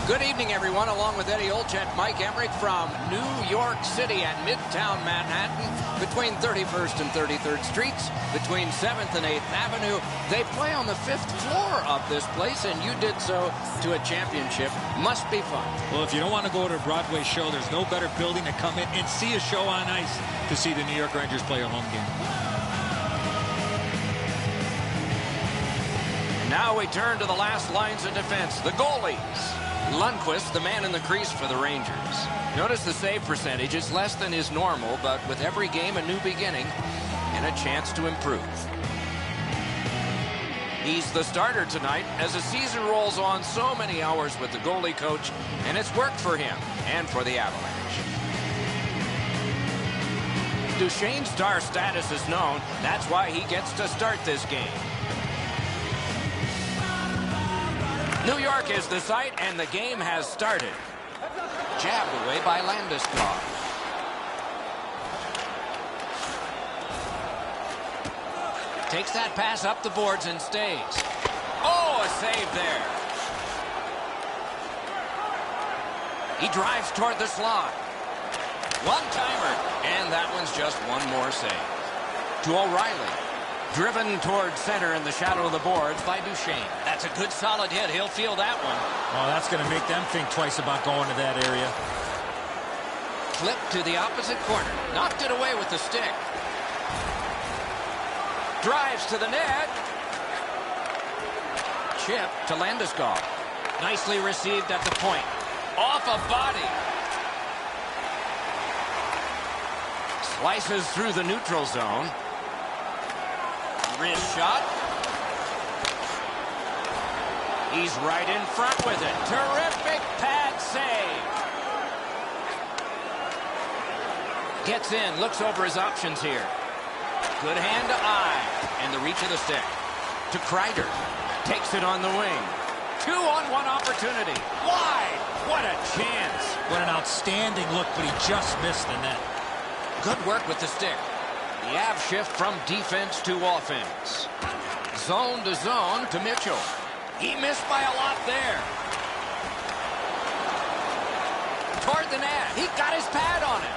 Good evening, everyone. Along with Eddie Olczyk, Mike Emmerich from New York City at Midtown Manhattan, between 31st and 33rd Streets, between 7th and 8th Avenue. They play on the 5th floor of this place, and you did so to a championship. Must be fun. Well, if you don't want to go to a Broadway show, there's no better building to come in and see a show on ice to see the New York Rangers play a home game. Now we turn to the last lines of defense, the goalies. Lundqvist, the man in the crease for the Rangers. Notice the save percentage is less than his normal, but with every game a new beginning and a chance to improve. He's the starter tonight as the season rolls on. So many hours with the goalie coach, and it's worked for him and for the Avalanche. Duchesne's star status is known. That's why he gets to start this game. New York is the site, and the game has started. Jabbed away by Landeskog. Takes that pass up the boards and stays. Oh, a save there. He drives toward the slot. One-timer, and that one's just one more save. To O'Reilly. Driven toward center in the shadow of the boards by Duchesne. That's a good solid hit. He'll feel that one. Oh, that's going to make them think twice about going to that area. Flip to the opposite corner. Knocked it away with the stick. Drives to the net. Chip to Landeskog. Nicely received at the point. Off a body. Slices through the neutral zone. Wrist shot. He's right in front with it. Terrific pad save. Gets in, looks over his options here. Good hand to eye. And the reach of the stick. To Kreider. Takes it on the wing. 2-on-1 opportunity. Wide. What a chance. What an outstanding look, but he just missed the net. Good work with the stick. The ab shift from defense to offense. Zone to zone to Mitchell. He missed by a lot there. Toward the net. He got his pad on it.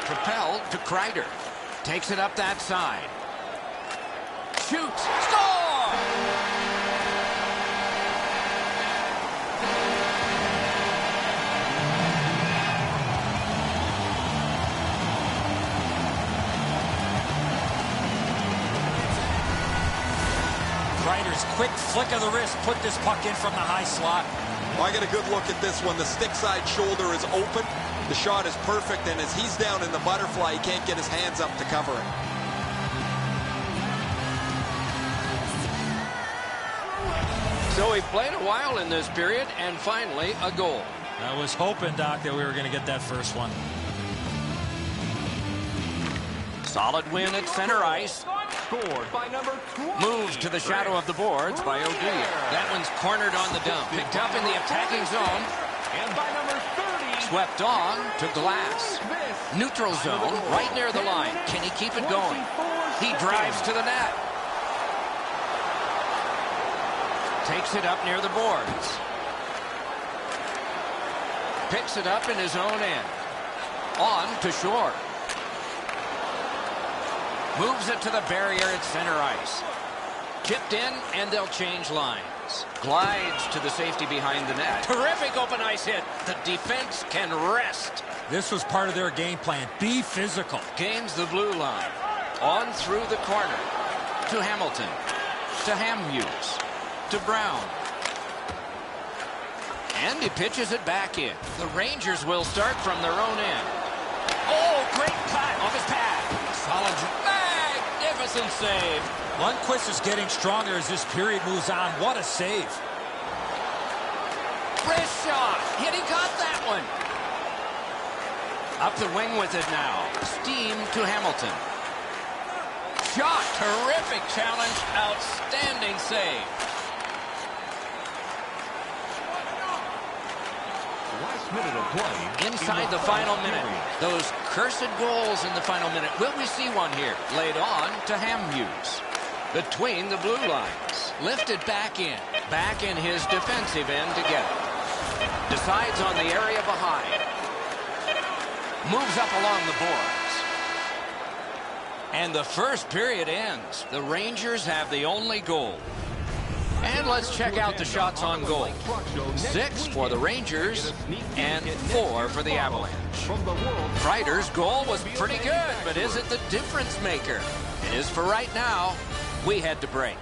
Propelled to Kreider. Takes it up that side. Shoots. Score! Kreider's quick flick of the wrist put this puck in from the high slot. Well, I get a good look at this one. The stick side shoulder is open. The shot is perfect, and as he's down in the butterfly, he can't get his hands up to cover it. So he played a while in this period, and finally a goal. I was hoping, Doc, that we were going to get that first one. Solid win at center ice. Scored by number 20. Moves to the shadow of the boards by O'Delia. That one's cornered on the dump. Picked up in the attacking zone. And by number 30. Swept on to Glass. Neutral zone, right near the line. Can he keep it going? He drives to the net. Takes it up near the boards. Picks it up in his own end. On to Shore. Moves it to the barrier at center ice. Chipped in, and they'll change lines. Glides to the safety behind the net. Terrific open ice hit. The defense can rest. This was part of their game plan. Be physical. Gains the blue line. On through the corner. To Hamilton. To Hamhuis. To Brown. And he pitches it back in. The Rangers will start from their own end. Oh, great cut off his pad. Solid, magnificent save. Lundqvist is getting stronger as this period moves on. What a save. Wrist shot. He got that one. Up the wing with it now. Steam to Hamilton. Shot. Terrific challenge. Outstanding save. Minute of play. Inside the final minute. Those cursed goals in the final minute. Will we see one here? Laid on to Hamhuis. between the blue lines. Lifted back in his defensive end to get it. Decides on the area behind. Moves up along the boards. And the first period ends. The Rangers have the only goal. And let's check out the shots on goal. 6 for the Rangers and 4 for the Avalanche. Kreider's goal was pretty good, but is it the difference maker? It is for right now. We head to break.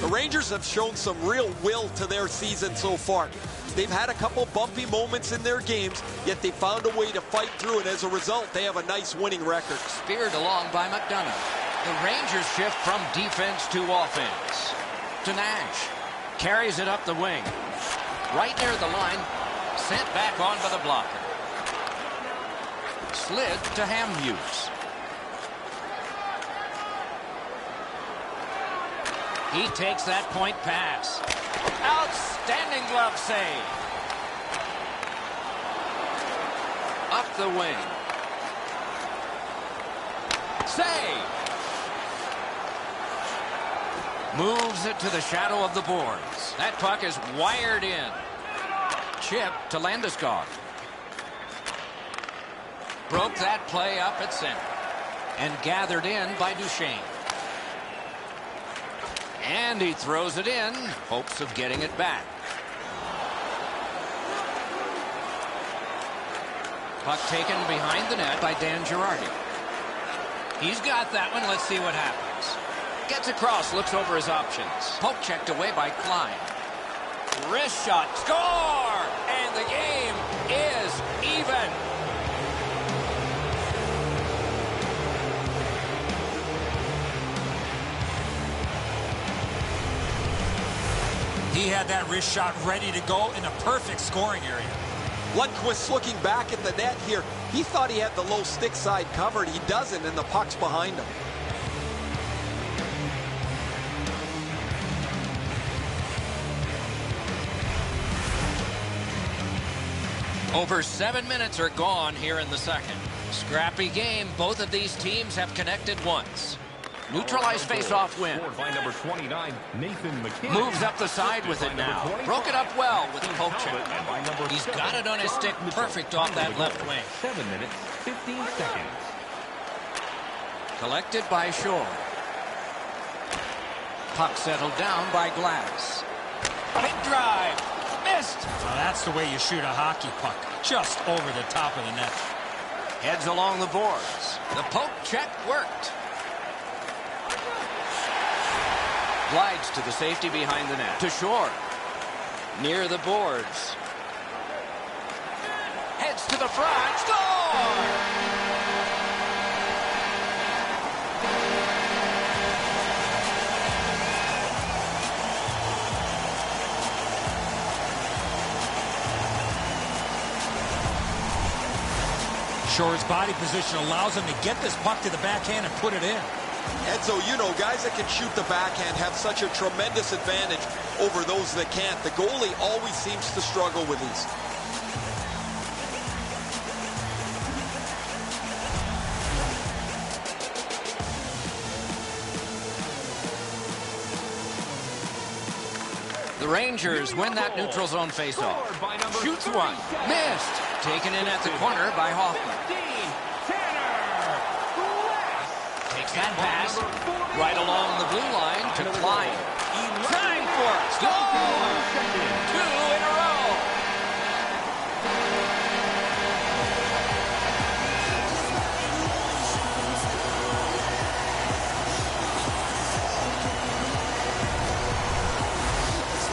The Rangers have shown some real will to their season so far. They've had a couple bumpy moments in their games, yet they found a way to fight through, and as a result, they have a nice winning record. Speared along by McDonough. The Rangers shift from defense to offense. To Nash. Carries it up the wing. Right near the line. Sent back on by the blocker. Slid to Hamhuis. He takes that point pass. Outstanding glove save. Up the wing. Save. Moves it to the shadow of the boards. That puck is wired in. Chip to Landeskog. Broke that play up at center. And gathered in by Duchesne. And he throws it in, hopes of getting it back. Puck taken behind the net by Dan Girardi. He's got that one. Let's see what happens. Gets across, looks over his options. Poke checked away by Klein. Wrist shot, score! And the game is even. He had that wrist shot ready to go in a perfect scoring area. Lundqvist looking back at the net here. He thought he had the low stick side covered. He doesn't, and the puck's behind him. Over 7 minutes are gone here in the second. Scrappy game. Both of these teams have connected once. Neutralized face-off win. Moves up the side with it now. Broke it up well with the poke check. He's got it on his stick perfect off that left wing. 7 minutes, 15 seconds. Collected by Shore. Puck settled down by Glass. Big drive. Missed. Well, that's the way you shoot a hockey puck. Just over the top of the net. Heads along the boards. The poke check worked. Glides to the safety behind the net. To Shore. Near the boards. Heads to the front. Score! Shore's body position allows him to get this puck to the backhand and put it in. Edzo, you know, guys that can shoot the backhand have such a tremendous advantage over those that can't. The goalie always seems to struggle with these. The Rangers win that neutral zone faceoff. Shoots one. Missed. Taken in at the corner by Hoffman. Takes that pass right along the blue line to Klein. Time for it. Score! 2 in a row.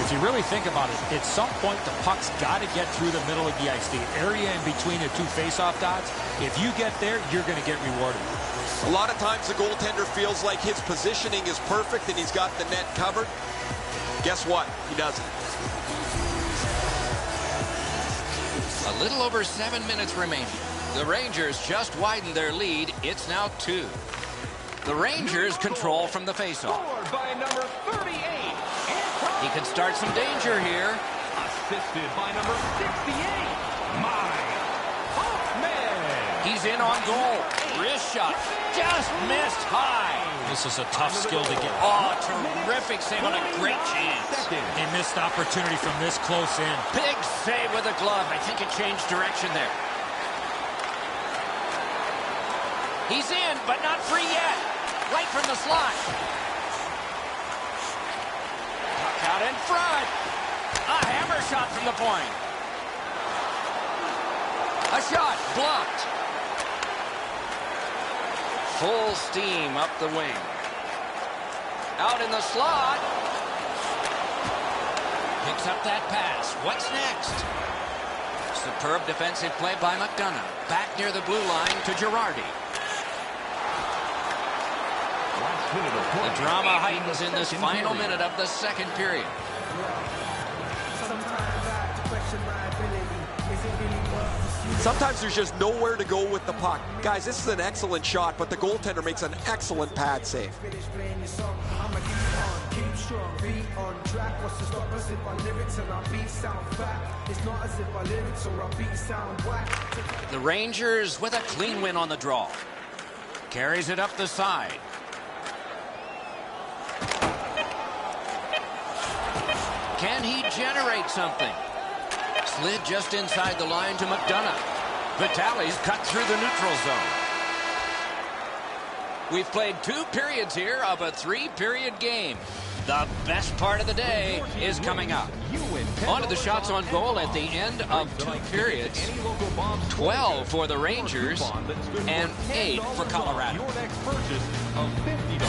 If you really think about it, at some point the puck's got to get through the middle of the ice, the area in between the two face-off dots. If you get there, you're going to get rewarded. A lot of times the goaltender feels like his positioning is perfect and he's got the net covered. Guess what? He doesn't. A little over 7 minutes remaining. The Rangers just widened their lead. It's now 2. The Rangers control from the faceoff. By number 38. He can start some danger here. Assisted by number 68. Mike Hoffman. He's in on goal. Wrist shot. Just missed high. This is a tough skill to get. Oh, terrific save on a great chance. A missed opportunity from this close in. Big save with a glove. I think it changed direction there. He's in, but not free yet. Right from the slot. Puck out in front. A hammer shot from the point. A shot blocked. Full steam up the wing. Out in the slot. Picks up that pass. What's next? Superb defensive play by McDonough. Back near the blue line to Girardi. The drama heightens in this final minute of the second period. Sometimes there's just nowhere to go with the puck. Guys, this is an excellent shot, but the goaltender makes an excellent pad save. The Rangers with a clean win on the draw. Carries it up the side. Can he generate something? Slid just inside the line to McDonough. Vitale's cut through the neutral zone. We've played 2 periods here of a 3-period game. The best part of the day is coming up. On to the shots on goal at the end of 2 periods. 12 for the Rangers and 8 for Colorado.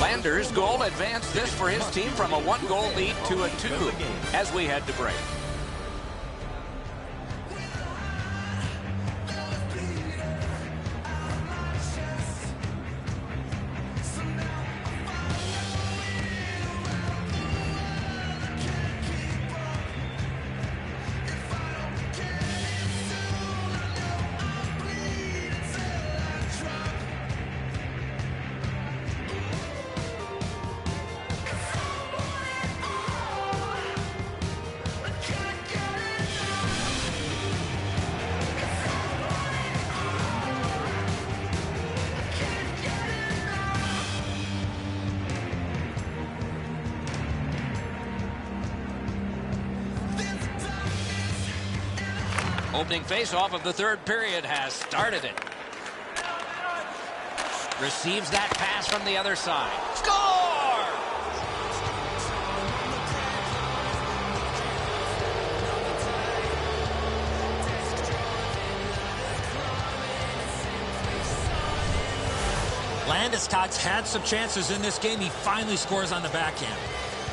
Landers' goal advanced this for his team from a 1-goal lead to a 2 as we head to break. Opening faceoff of the third period has started it. Receives that pass from the other side. Score! Landeskog's had some chances in this game. He finally scores on the backhand.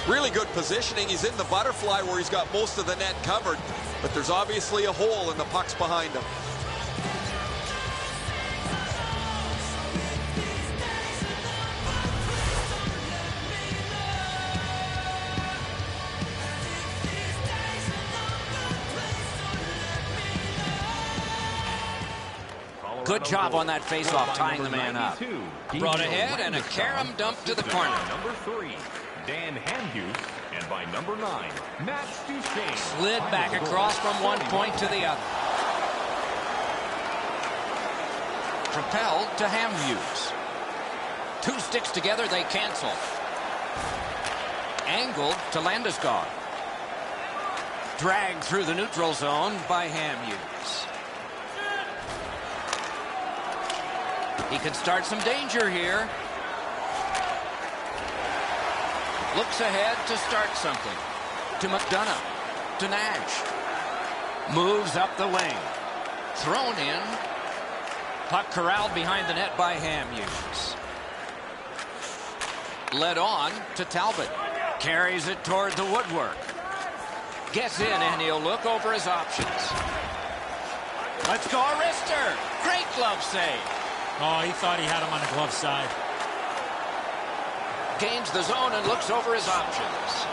Really good positioning. He's in the butterfly where he's got most of the net covered, but there's obviously a hole and the puck's behind him. Good job on that faceoff, tying the man up. Brought ahead and a carom dump to the corner. Number 3, Dan Hamhuis, and by number 9, Matt Duchesne. Slid back across from one point to the other. Propelled to Hamhuis. 2 sticks together, they cancel. Angled to Landeskog. Dragged through the neutral zone by Hamhuis. He can start some danger here. Looks ahead to start something. To McDonough. To Nash. Moves up the wing. Thrown in. Puck corralled behind the net by Hamhuis. Led on to Talbot. Carries it toward the woodwork. Gets in, and he'll look over his options. Let's go, Arister. Great glove save. Oh, he thought he had him on the glove side. Gains the zone and looks over his options.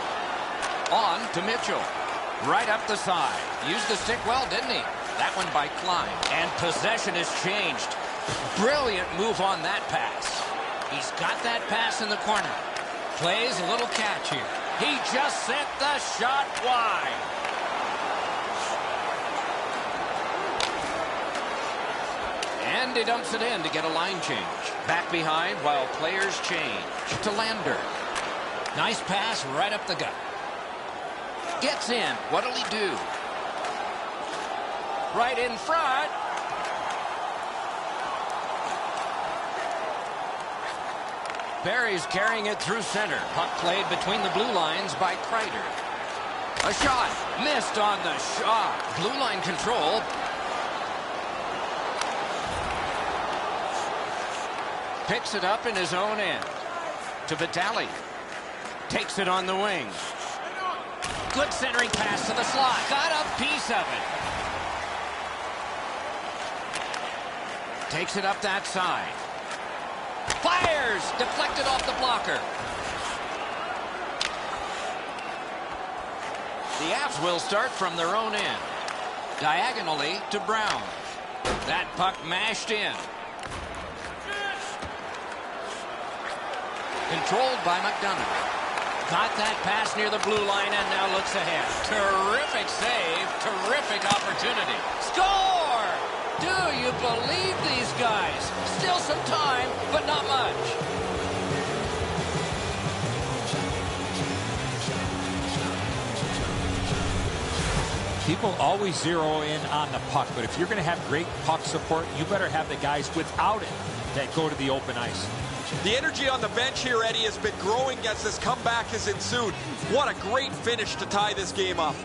On to Mitchell. Right up the side. Used the stick well, didn't he? That one by Klein. And possession has changed. Brilliant move on that pass. He's got that pass in the corner. Plays a little catch here. He just sent the shot wide. And he dumps it in to get a line change. Back behind while players change. To Lander. Nice pass right up the gut. Gets in. What'll he do? Right in front. Barry's carrying it through center. Puck played between the blue lines by Kreider. A shot. Missed on the shot. Blue line control. Picks it up in his own end. To Vitale. Takes it on the wing. Good centering pass to the slot. Got a piece of it. Takes it up that side. Fires! Deflected off the blocker. The Avs will start from their own end. Diagonally to Brown. That puck mashed in. Controlled by McDonough. Got that pass near the blue line and now looks ahead. Terrific save. Terrific opportunity. Score! Do you believe these guys? Still some time, but not much. People always zero in on the puck, but if you're going to have great puck support, you better have the guys without it that go to the open ice. The energy on the bench here, Eddie, has been growing as this comeback has ensued. What a great finish to tie this game up.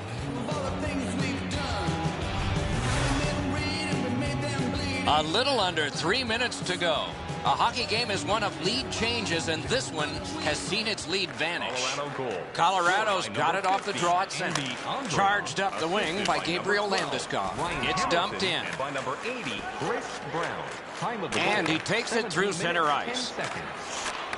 A little under 3 minutes to go. A hockey game is one of lead changes, and this one has seen its lead vanish. Colorado's got it off the draw at center. Charged up the wing by Gabriel Landeskog. It's dumped in. By number 80, Chris Brown. And he takes it through center ice.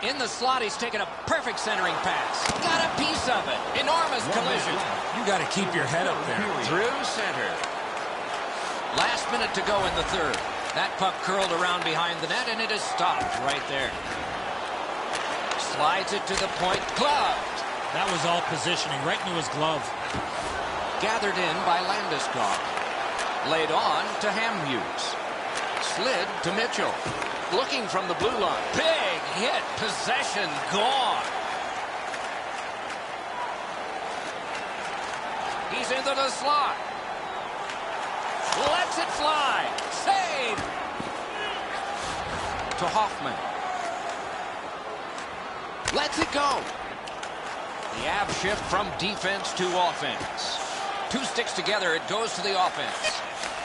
In the slot, he's taken a perfect centering pass. Got a piece of it. Enormous collision. You got to keep your head up there. Through center. Last minute to go in the third. That puck curled around behind the net, and it is stopped right there. Slides it to the point. Gloved. That was all positioning, right into his glove. Gathered in by Landeskog. Laid on to Hamhuis. Slid to Mitchell. Looking from the blue line. Big hit. Possession gone. He's into the slot. Lets it fly. Save. To Hoffman. Lets it go. The Avs shift from defense to offense. Two sticks together. It goes to the offense.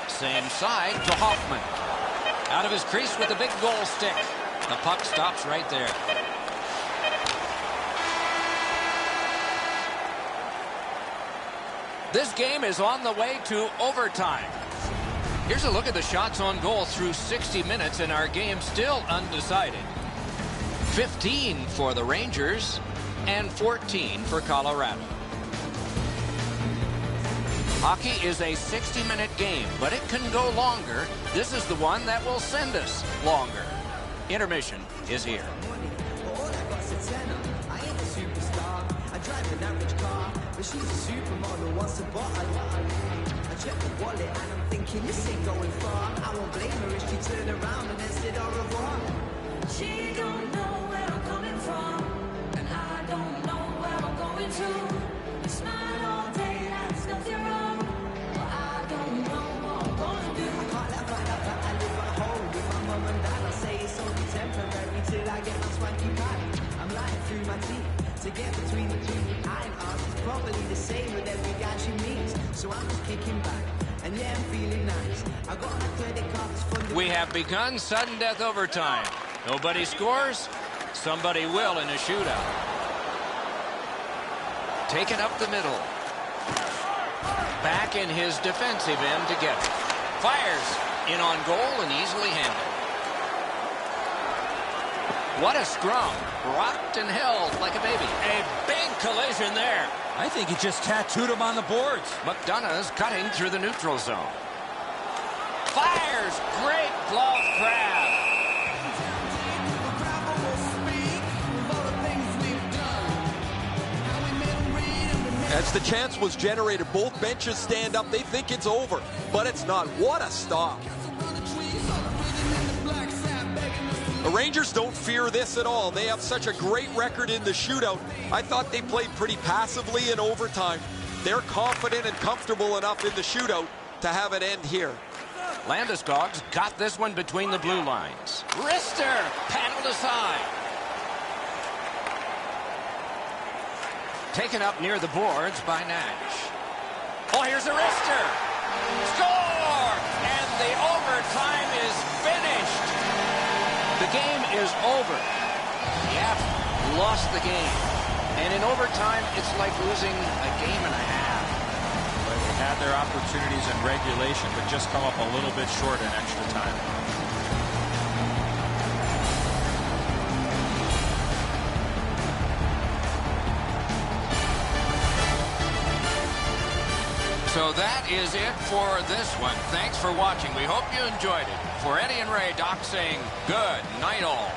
Same side to Hoffman. Out of his crease with the big goal stick. The puck stops right there. This game is on the way to overtime. Here's a look at the shots on goal through 60 minutes, and our game still undecided. 15 for the Rangers and 14 for Colorado. Hockey is a 60-minute game, but it can go longer. This is the one that will send us longer. Intermission is here. She's a supermodel, wants to buy a lot. I check the wallet and I'm thinking this ain't going far. I won't blame her if she turned around and then said au revoir. She don't know where I'm coming from, and I don't know where I'm going to. You smile all day, that's nothing wrong, but I don't know what I'm gonna do. I can't let that I live at home with my mum and dad. I say it's only temporary till I get my swanky pad. I'm lying through my teeth to get between the two eye and ours. It's probably the same with every guy she meets. So I'm just kicking back, and yeah, I'm feeling nice. I got my credit cards funded. We have begun sudden death overtime. Nobody scores. Somebody will in a shootout. Taken up the middle. back in his defensive end to get it. Fires in on goal and easily handled. What a scrum. Rocked and held like a baby. A big collision there. I think he just tattooed him on the boards. McDonough's cutting through the neutral zone. Fires. Great glove grab. As the chance was generated, both benches stand up. They think it's over, but it's not. What a stop. The Rangers don't fear this at all. They have such a great record in the shootout. I thought they played pretty passively in overtime. They're confident and comfortable enough in the shootout to have it end here. Landeskog's got this one between the blue lines. Wrister paddled aside. Taken up near the boards by Nash. Oh, here's a wrister. Score! And the overtime is finished. The game is over. Yep, lost the game. And in overtime, it's like losing a game and a half. But they had their opportunities in regulation, but just come up a little bit short in extra time. So that is it for this one. Thanks for watching. We hope you enjoyed it. For Eddie and Ray, Doc saying good night all.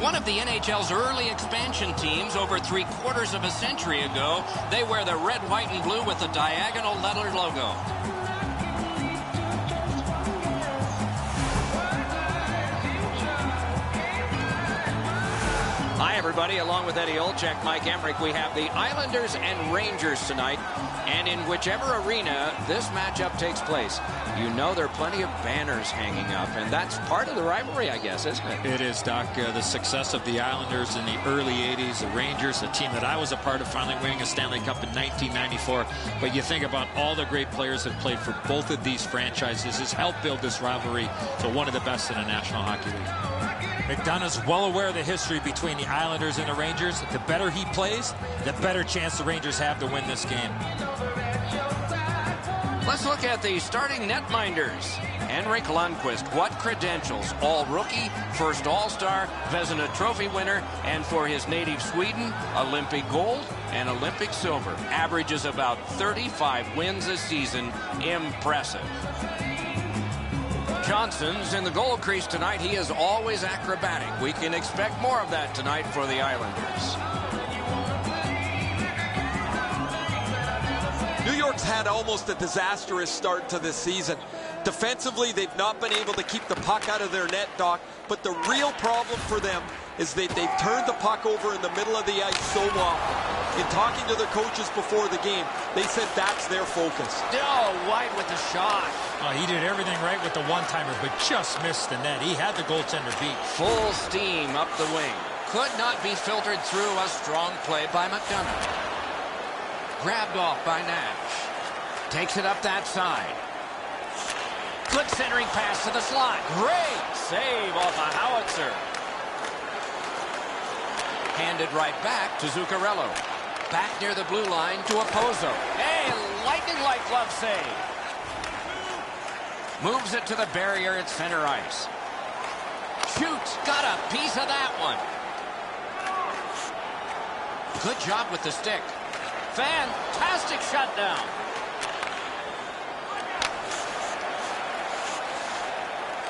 One of the NHL's early expansion teams over 3/4 of a century ago, they wear the red, white, and blue with the diagonal letter logo. Hi, everybody. Along with Eddie Olczyk, Mike Emmerich, we have the Islanders and Rangers tonight. And in whichever arena this matchup takes place, you know there are plenty of banners hanging up. And that's part of the rivalry, I guess, isn't it? It is, Doc. The success of the Islanders in the early 80s, the Rangers, a team that I was a part of, finally winning a Stanley Cup in 1994. But you think about all the great players that played for both of these franchises has helped build this rivalry to one of the best in the National Hockey League. McDonough's well aware of the history between the Islanders and the Rangers. The better he plays, the better chance the Rangers have to win this game. Let's look at the starting netminders. Henrik Lundqvist, what credentials? All-rookie, first All-Star, Vezina Trophy winner, and for his native Sweden, Olympic gold and Olympic silver. Averages about 35 wins a season. Impressive. Johnson's in the goal crease tonight. He is always acrobatic. We can expect more of that tonight for the Islanders. New York's had almost a disastrous start to this season. Defensively, they've not been able to keep the puck out of their net, Doc, but the real problem for them is that they've turned the puck over in the middle of the ice so often. In talking to their coaches before the game, they said that's their focus. Oh, White with the shot. Oh, he did everything right with the one-timer, but just missed the net. He had the goaltender beat. Full steam up the wing. Could not be filtered through. A strong play by McDonough. Grabbed off by Nash. Takes it up that side. Good centering pass to the slot. Great save off a howitzer. Handed right back to Zuccarello. Back near the blue line to Opposo. Hey, lightning-like glove save. Moves it to the barrier at center ice. Shoots. Got a piece of that one. Good job with the stick. Fantastic shutdown.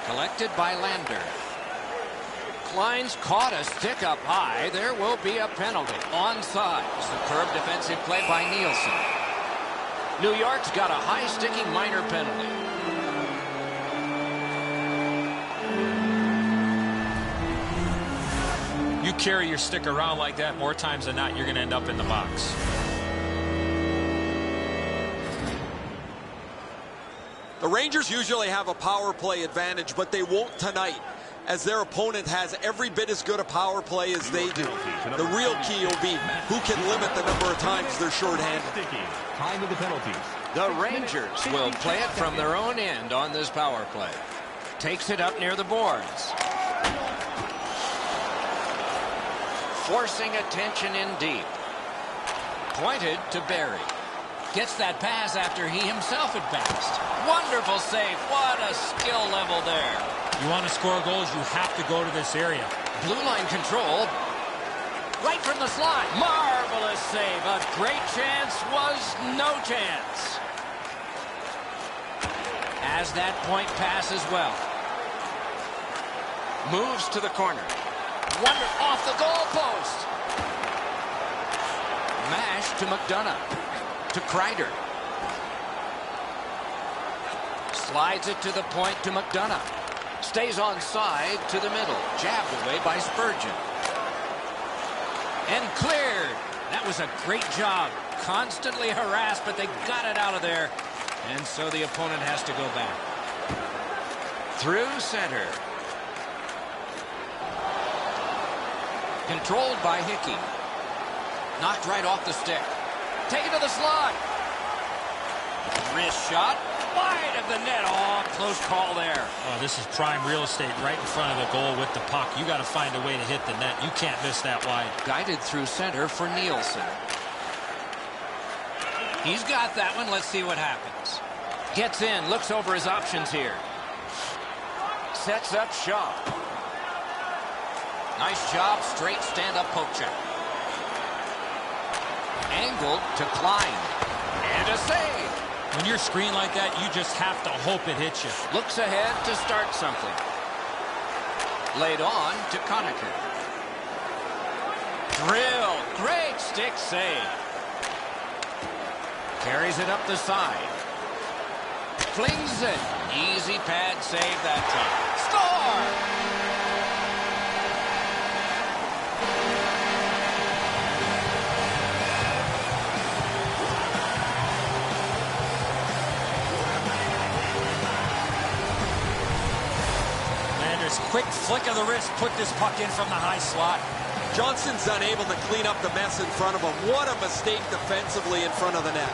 Collected by Lander. Klein's caught a stick up high. There will be a penalty. Onside. Superb defensive play by Nielsen. New York's got a high-sticking minor penalty. You carry your stick around like that more times than not, you're going to end up in the box. The Rangers usually have a power play advantage, but they won't tonight, as their opponent has every bit as good a power play as they do. The real key will be who can limit the number of times they're shorthanded. Time of the penalties. The Rangers will play it from their own end on this power play. Takes it up near the boards. Forcing attention in deep. Pointed to Barry. Gets that pass after he himself had passed. Wonderful save. What a skill level there. You want to score goals, you have to go to this area. Blue line control. Right from the slot. Marvelous save. A great chance was no chance. As that point pass as well. Moves to the corner. Wonder off the goal post. Mash to McDonough. To Kreider. Slides it to the point to McDonough. Stays onside to the middle. Jabbed away by Spurgeon. And cleared. That was a great job. Constantly harassed, but they got it out of there. And so the opponent has to go back. Through center. Controlled by Hickey. Knocked right off the stick. Taken to the slot. Wrist shot. Wide of the net. Oh, close call there. Oh, this is prime real estate right in front of the goal with the puck. You got to find a way to hit the net. You can't miss that wide. Guided through center for Nielsen. He's got that one. Let's see what happens. Gets in. Looks over his options here. Sets up shot. Nice job. Straight stand-up poke check. Angled to Klein. And a save. When you're screened like that, you just have to hope it hits you. Looks ahead to start something. Laid on to Conacher. Drill. Great stick save. Carries it up the side. Flings it. Easy pad save that time. Score! Quick flick of the wrist, put this puck in from the high slot. Johnson's unable to clean up the mess in front of him. What a mistake defensively in front of the net.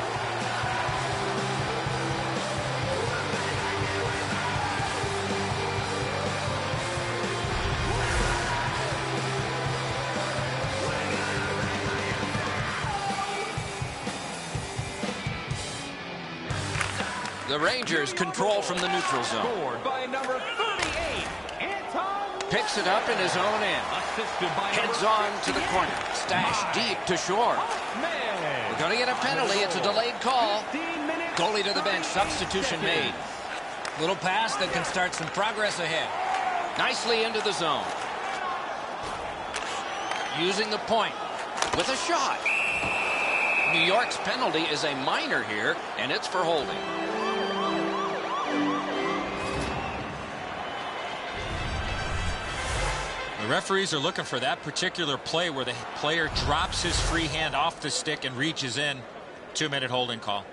The Rangers control from the neutral zone. Scored by number 38, Anton. Picks it up in his own end. Assisted by Heads number on to the 58, corner. Stashed deep to shore. Man. We're going to get a penalty. It's a delayed call. 15 minutes. Goalie to the bench. Substitution made. Little pass that can start some progress ahead. Nicely into the zone. Using the point with a shot. New York's penalty is a minor here, and it's for holding. The referees are looking for that particular play where the player drops his free hand off the stick and reaches in. 2-minute holding call.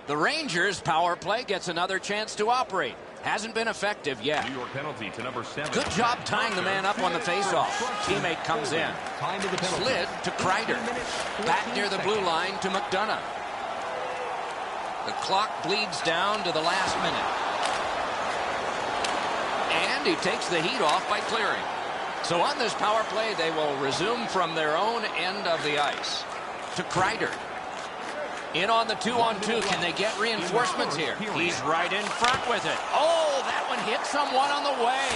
The Rangers power play gets another chance to operate. Hasn't been effective yet. New York penalty to number 7. Good job tying the man up on the faceoff. Teammate comes in. Time to the penalty. Slid to Kreider. Back near the blue line to McDonough. The clock bleeds down to the last minute. And he takes the heat off by clearing. So on this power play, they will resume from their own end of the ice. To Kreider. In on the 2-on-2. Can they get reinforcements here? He's right in front with it. Oh, that one hit someone on the way.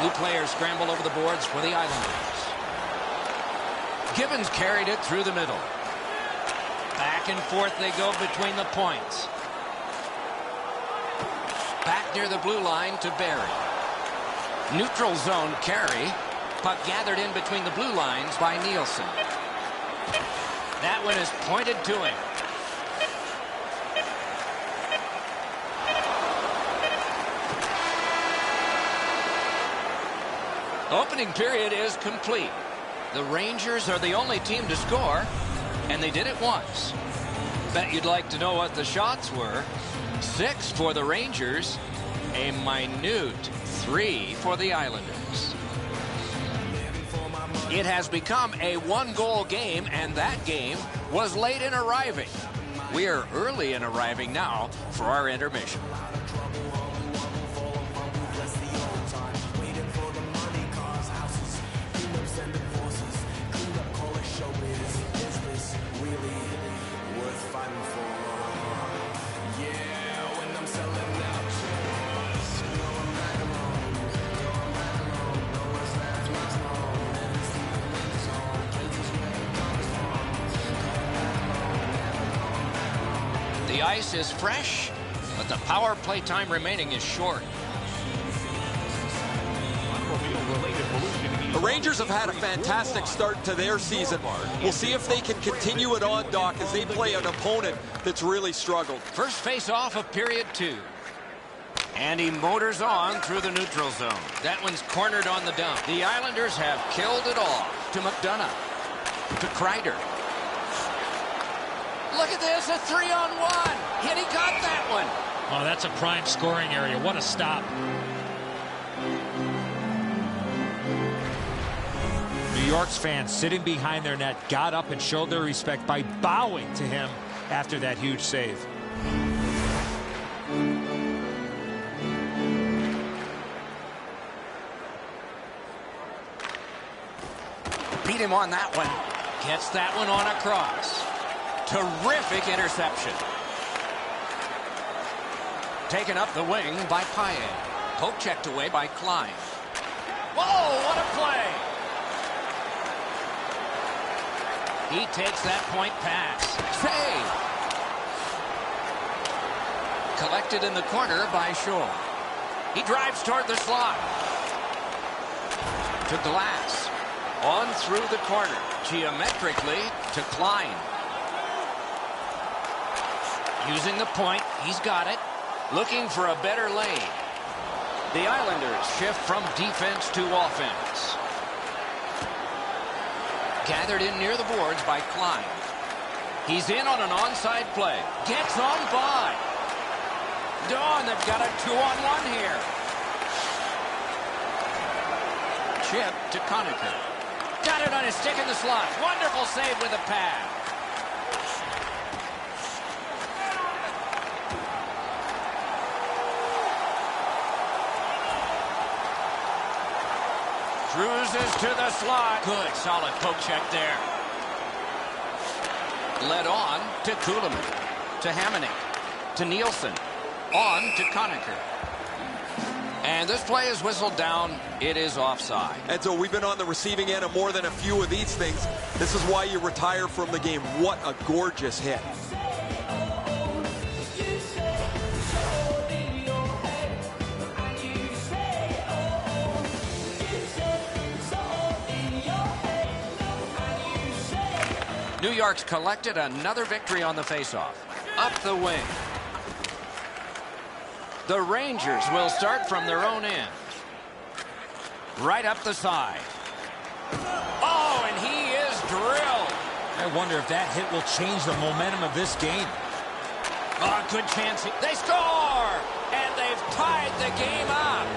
New players scramble over the boards for the Islanders. Gibbons carried it through the middle. Back and forth they go between the points. Back near the blue line to Barry. Neutral zone carry. Puck gathered in between the blue lines by Nielsen. That one is pointed to him. Opening period is complete. The Rangers are the only team to score, and they did it once. Bet you'd like to know what the shots were. 6 for the Rangers, a minute 3 for the Islanders. It has become a one-goal game, and that game was late in arriving. We are early in arriving now for our intermission. The ice is fresh, but the power play time remaining is short. The Rangers have had a fantastic start to their season. We'll see if they can continue it on, Doc, as they play an opponent that's really struggled. First face-off of period 2. And he motors on through the neutral zone. That one's cornered on the dump. The Islanders have killed it off to McDonough. To Kreider. Look at this, a 3-on-1. Hit, he got that one. Oh, that's a prime scoring area. What a stop. New York's fans sitting behind their net got up and showed their respect by bowing to him after that huge save. Beat him on that one. Gets that one on across. Terrific interception. Taken up the wing by Paille. Poke checked away by Klein. Whoa, what a play! He takes that point pass. Save! Collected in the corner by Shaw. He drives toward the slot. To Glass. On through the corner. Geometrically to Klein. Using the point, he's got it. Looking for a better lane. The Islanders shift from defense to offense. Gathered in near the boards by Klein. He's in on an onside play. Gets on by. Dawn, they've got a 2-on-1 here. Chip to Conacher. Got it on his stick in the slot. Wonderful save with a pad. Cruises to the slot. Good, solid poke check there. Led on to Kuhlman. To Hamonic. To Nielsen. On to Conacher. And this play is whistled down. It is offside. And so we've been on the receiving end of more than a few of these things. This is why you retire from the game. What a gorgeous hit. New York's collected another victory on the faceoff. Up the wing. The Rangers will start from their own end. Right up the side. Oh, and he is drilled. I wonder if that hit will change the momentum of this game. Oh, good chance. They score! And they've tied the game up.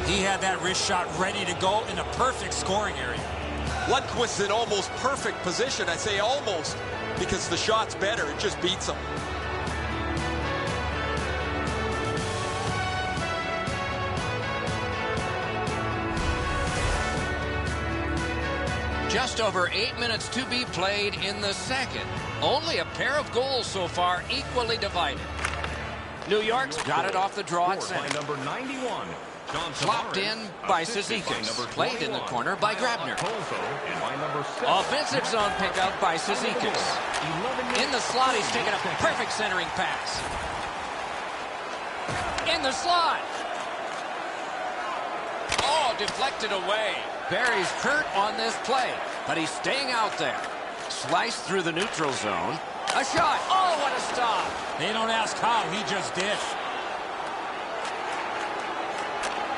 He had that wrist shot ready to go in a perfect scoring area. Lundqvist's in almost perfect position. I say almost because the shot's better. It just beats him. Just over 8 minutes to be played in the second. Only a pair of goals so far, equally divided. New York's got it off the draw at center. Number 91. Flopped in by Cizikas. Played in the corner by Grabner. Offensive zone pickup by Cizikas. In the slot, he's taken a perfect centering pass. In the slot. Oh, deflected away. Barry's hurt on this play, but he's staying out there. Sliced through the neutral zone. A shot. Oh, what a stop. They don't ask how, he just did.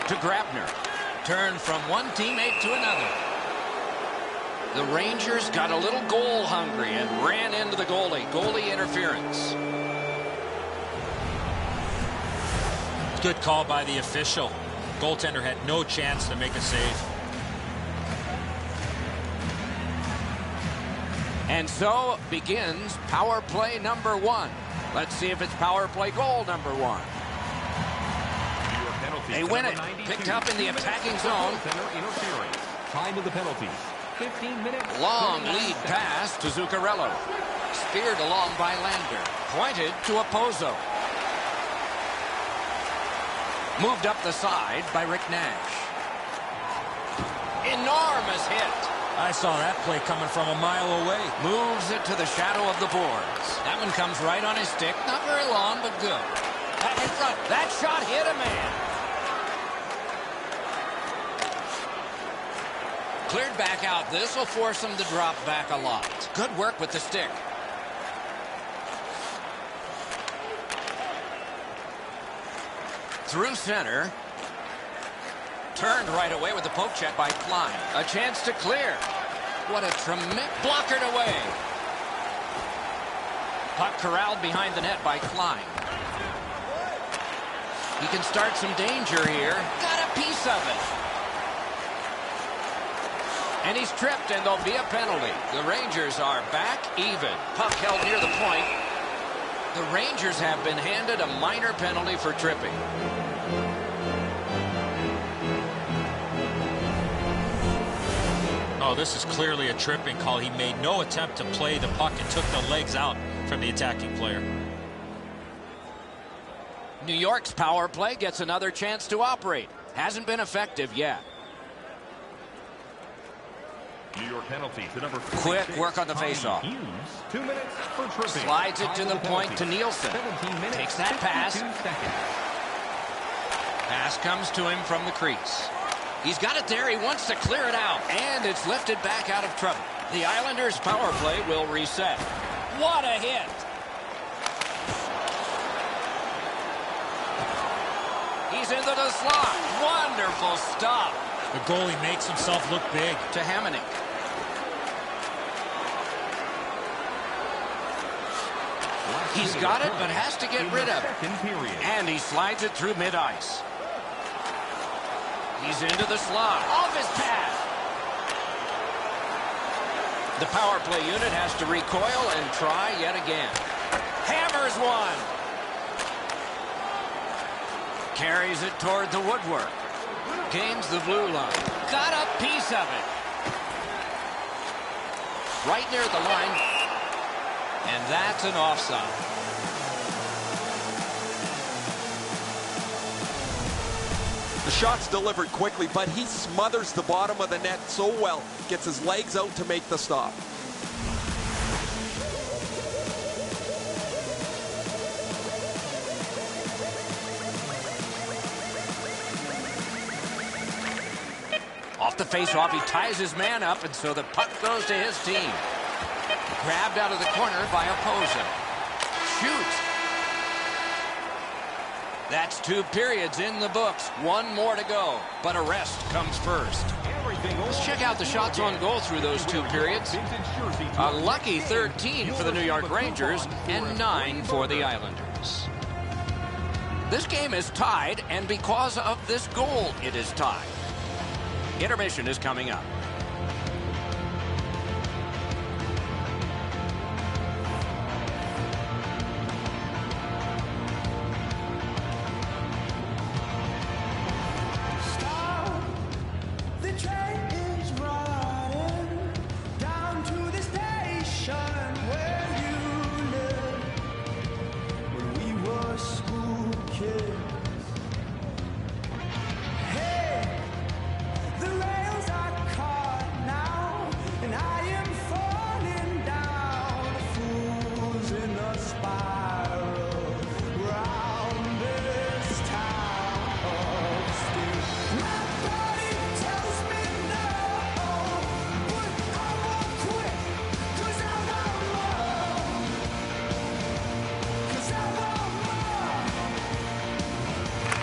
To Grabner. Turned from one teammate to another. The Rangers got a little goal hungry and ran into the goalie. Goalie interference. Good call by the official. Goaltender had no chance to make a save. And so begins power play number 1. Let's see if it's power play goal number 1. They win it. Picked up in the attacking zone. Time of the penalty. 15 minutes. Long lead pass to Zuccarello. Speared along by Lander. Pointed to Opposo. Moved up the side by Rick Nash. Enormous hit. I saw that play coming from a mile away. Moves it to the shadow of the boards. That one comes right on his stick. Not very long, but good. Back in front. That shot hit a man. Cleared back out. This will force him to drop back a lot. Good work with the stick. Through center. Turned right away with the poke check by Klein. A chance to clear. What a tremendous... Blockered away. Puck corralled behind the net by Klein. He can start some danger here. Got a piece of it. And he's tripped, and there'll be a penalty. The Rangers are back even. Puck held near the point. The Rangers have been handed a minor penalty for tripping. Oh, this is clearly a tripping call. He made no attempt to play the puck and took the legs out from the attacking player. New York's power play gets another chance to operate. Hasn't been effective yet. New York penalty to number 46. Quick work on the faceoff. 2 minutes for tripping. Slides it to the point to Nielsen. 17 minutes, Takes that pass. 52 seconds. Pass comes to him from the crease. He's got it there. He wants to clear it out. And it's lifted back out of trouble. The Islanders' power play will reset. What a hit. He's into the slot. Wonderful stop. The goalie makes himself look big. To Hamonic. He's got it, but has to get rid of it. And he slides it through mid-ice. He's into the slot. Off his path. The power play unit has to recoil and try yet again. Hammers one. Carries it toward the woodwork. Gains the blue line. Got a piece of it. Right near the line. And that's an offside. The shot's delivered quickly, but he smothers the bottom of the net so well. Gets his legs out to make the stop. Off the face-off, he ties his man up, and so the puck goes to his team. Grabbed out of the corner by Oposa. Shoots. That's 2 periods in the books. 1 more to go, but a rest comes first. Let's check out the shots on goal through those 2 periods. A lucky 13 for the New York Rangers and 9 for the Islanders. This game is tied, and because of this goal, it is tied. Intermission is coming up.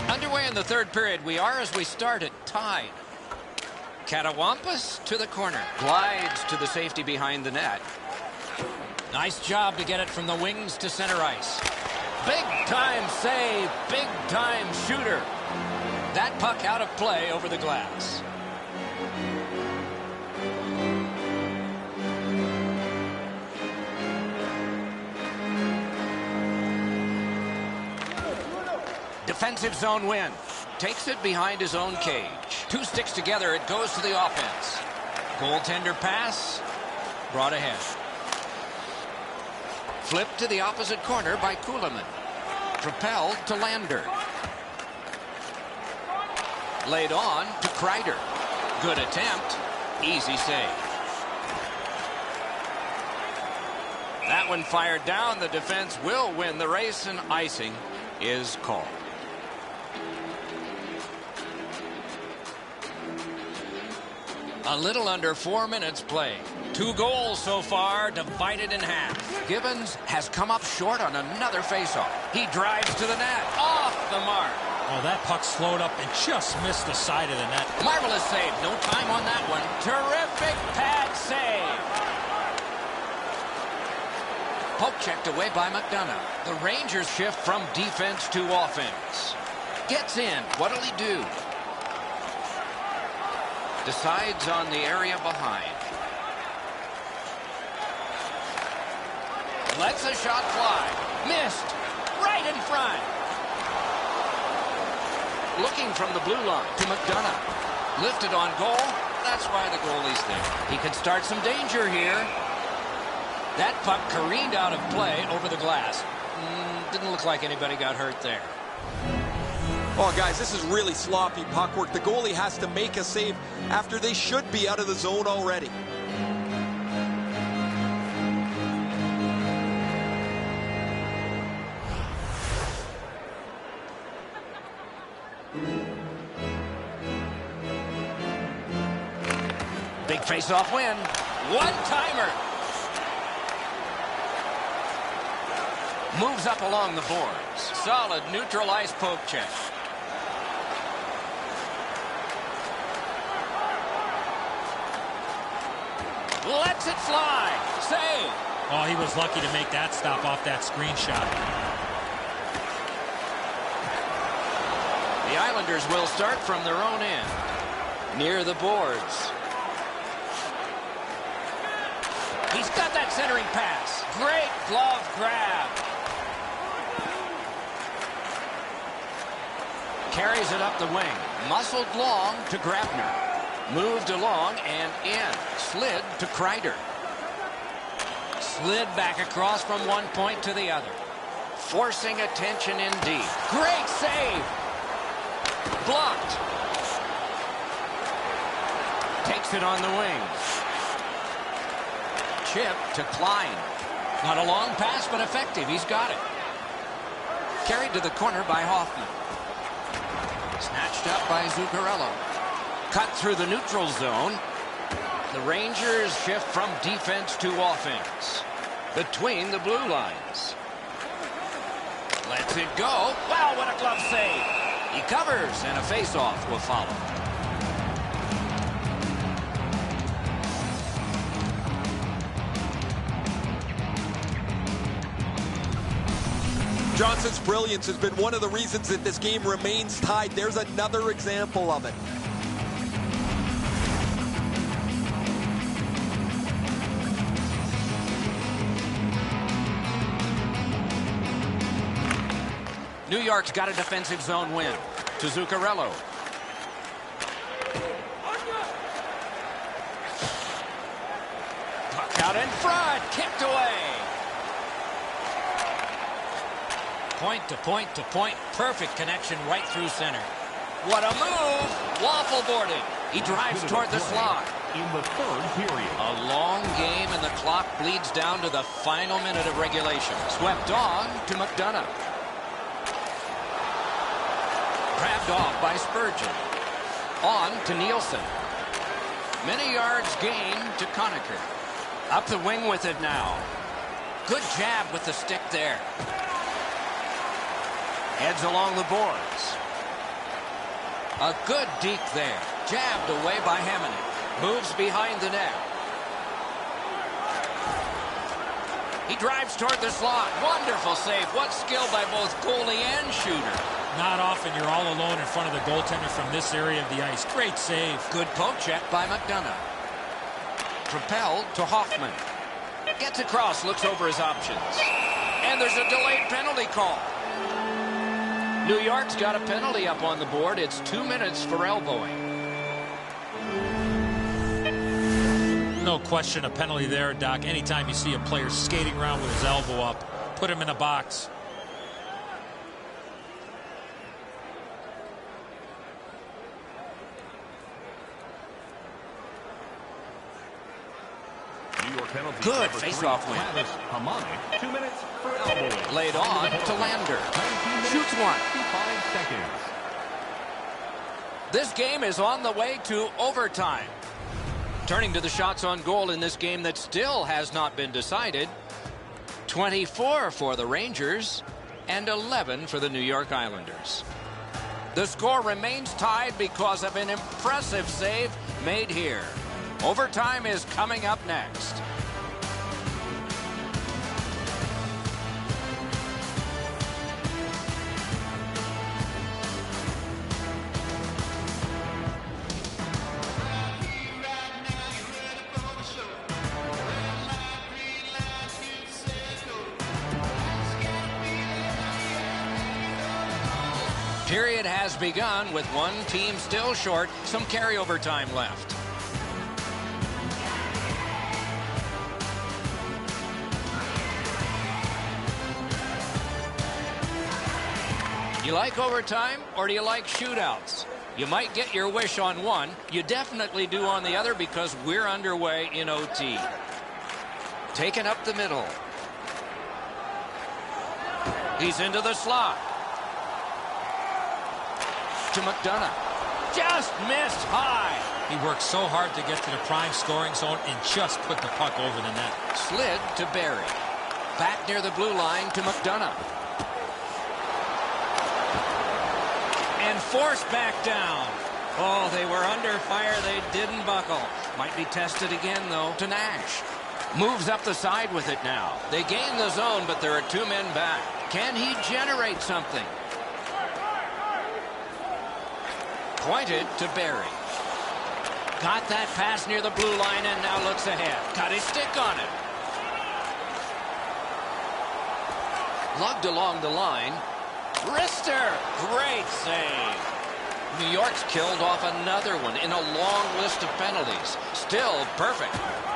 Underway in the third period, we are, as we started, tied. Catawampas to the corner. Glides to the safety behind the net. Nice job to get it from the wings to center ice. Big-time save, big-time shooter. That puck out of play over the glass. Defensive zone win. Takes it behind his own cage. 2 sticks together, it goes to the offense. Goaltender pass. Brought ahead. Flipped to the opposite corner by Kuhlman. Propelled to Lander. Laid on to Kreider. Good attempt. Easy save. That one fired down. The defense will win the race, and icing is called. A little under 4 minutes played. 2 goals so far, divided in half. Gibbons has come up short on another faceoff. He drives to the net. Off the mark. Oh, that puck slowed up and just missed the side of the net. Marvelous save. No time on that one. Terrific pad save. Poke checked away by McDonough. The Rangers shift from defense to offense. Gets in. What'll he do? Decides on the area behind. Lets a shot fly. Missed. Right in front. Looking from the blue line to McDonough. Lifted on goal. That's why the goalie's there. He could start some danger here. That puck careened out of play over the glass. Didn't look like anybody got hurt there. Oh, guys, this is really sloppy puck work. The goalie has to make a save after they should be out of the zone already. Big face-off win. One-timer. Moves up along the boards. Solid neutral ice poke check. Lets it fly. Save. Oh, he was lucky to make that stop off that screenshot. The Islanders will start from their own end. Near the boards. He's got that centering pass. Great glove grab. Carries it up the wing. Muscled long to Grabner. Moved along and in. Slid to Kreider. Slid back across from one point to the other. Forcing attention indeed. Great save. Blocked. Takes it on the wing. Chip to Klein. Not a long pass, but effective. He's got it. Carried to the corner by Hoffman. Snatched up by Zuccarello. Cut through the neutral zone. The Rangers shift from defense to offense. Between the blue lines. Lets it go. Wow, what a glove save. He covers, and a face-off will follow. Johnson's brilliance has been one of the reasons that this game remains tied. There's another example of it. New York's got a defensive zone win. To Zuccarello. Puck out in front. Kicked away. Point to point to point. Perfect connection right through center. What a move. Waffle boarding. He drives toward the slot. In the third period. A long game, and the clock bleeds down to the final minute of regulation. Swept on to McDonough. Grabbed off by Spurgeon. On to Nielsen. Many yards gained to Conacher. Up the wing with it now. Good jab with the stick there. Heads along the boards. A good deke there. Jabbed away by Hamonic. Moves behind the net. He drives toward the slot. Wonderful save. What skill by both goalie and shooter. Not often you're all alone in front of the goaltender from this area of the ice. Great save. Good poke check by McDonough. Propelled to Hoffman. Gets across, looks over his options. And there's a delayed penalty call. New York's got a penalty up on the board. It's 2 minutes for elbowing. No question a penalty there, Doc. Anytime you see a player skating around with his elbow up, put him in a box. Good face-off win. 2 minutes for elbowing. Laid on to Lander. Shoots one. 55 seconds. This game is on the way to overtime. Turning to the shots on goal in this game that still has not been decided. 24 for the Rangers and 11 for the New York Islanders. The score remains tied because of an impressive save made here. Overtime is coming up next. Period has begun with one team still short, some carryover time left. You like overtime or do you like shootouts? You might get your wish on one. You definitely do on the other because we're underway in OT. Taken up the middle. He's into the slot. To McDonough. Just missed high. He worked so hard to get to the prime scoring zone and just put the puck over the net. Slid to Barry. Back near the blue line to McDonough. And forced back down. Oh, they were under fire. They didn't buckle. Might be tested again, though, to Nash. Moves up the side with it now. They gain the zone, but there are two men back. Can he generate something? Pointed to Barry. Got that pass near the blue line and now looks ahead. Got his stick on it. Lugged along the line. Rister. Great save. New York's killed off another one in a long list of penalties. Still perfect.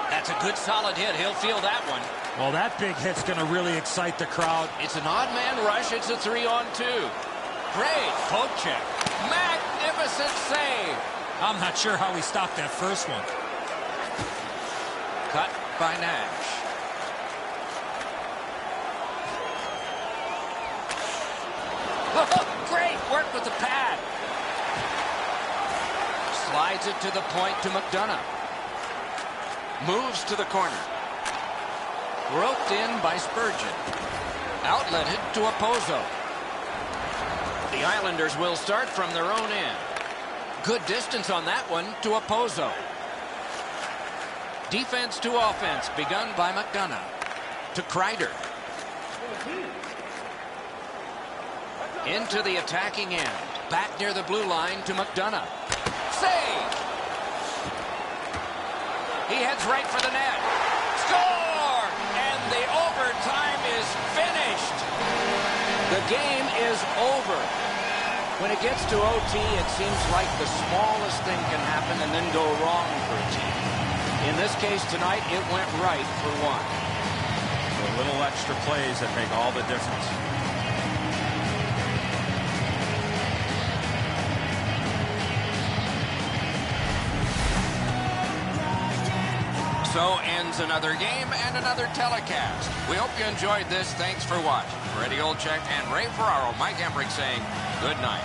That's a good solid hit. He'll feel that one. Well, that big hit's going to really excite the crowd. It's an odd man rush. It's a 3-on-2. Great poke check. Magnificent save. I'm not sure how he stopped that first one. Cut by Nash. Great work with the pad. Slides it to the point to McDonough. Moves to the corner. Roped in by Spurgeon. Outletted to Opozo. The Islanders will start from their own end. Good distance on that one to Opozo. Defense to offense begun by McDonough. To Kreider. Into the attacking end. Back near the blue line to McDonough. Save! He heads right for the net. Score! And the overtime is finished. The game is over. When it gets to OT, it seems like the smallest thing can happen and then go wrong for a team. In this case tonight, it went right for one. The little extra plays that make all the difference. So ends another game and another telecast. We hope you enjoyed this. Thanks for watching. For Eddie Olczyk and Ray Ferraro, Mike Emmerich saying good night.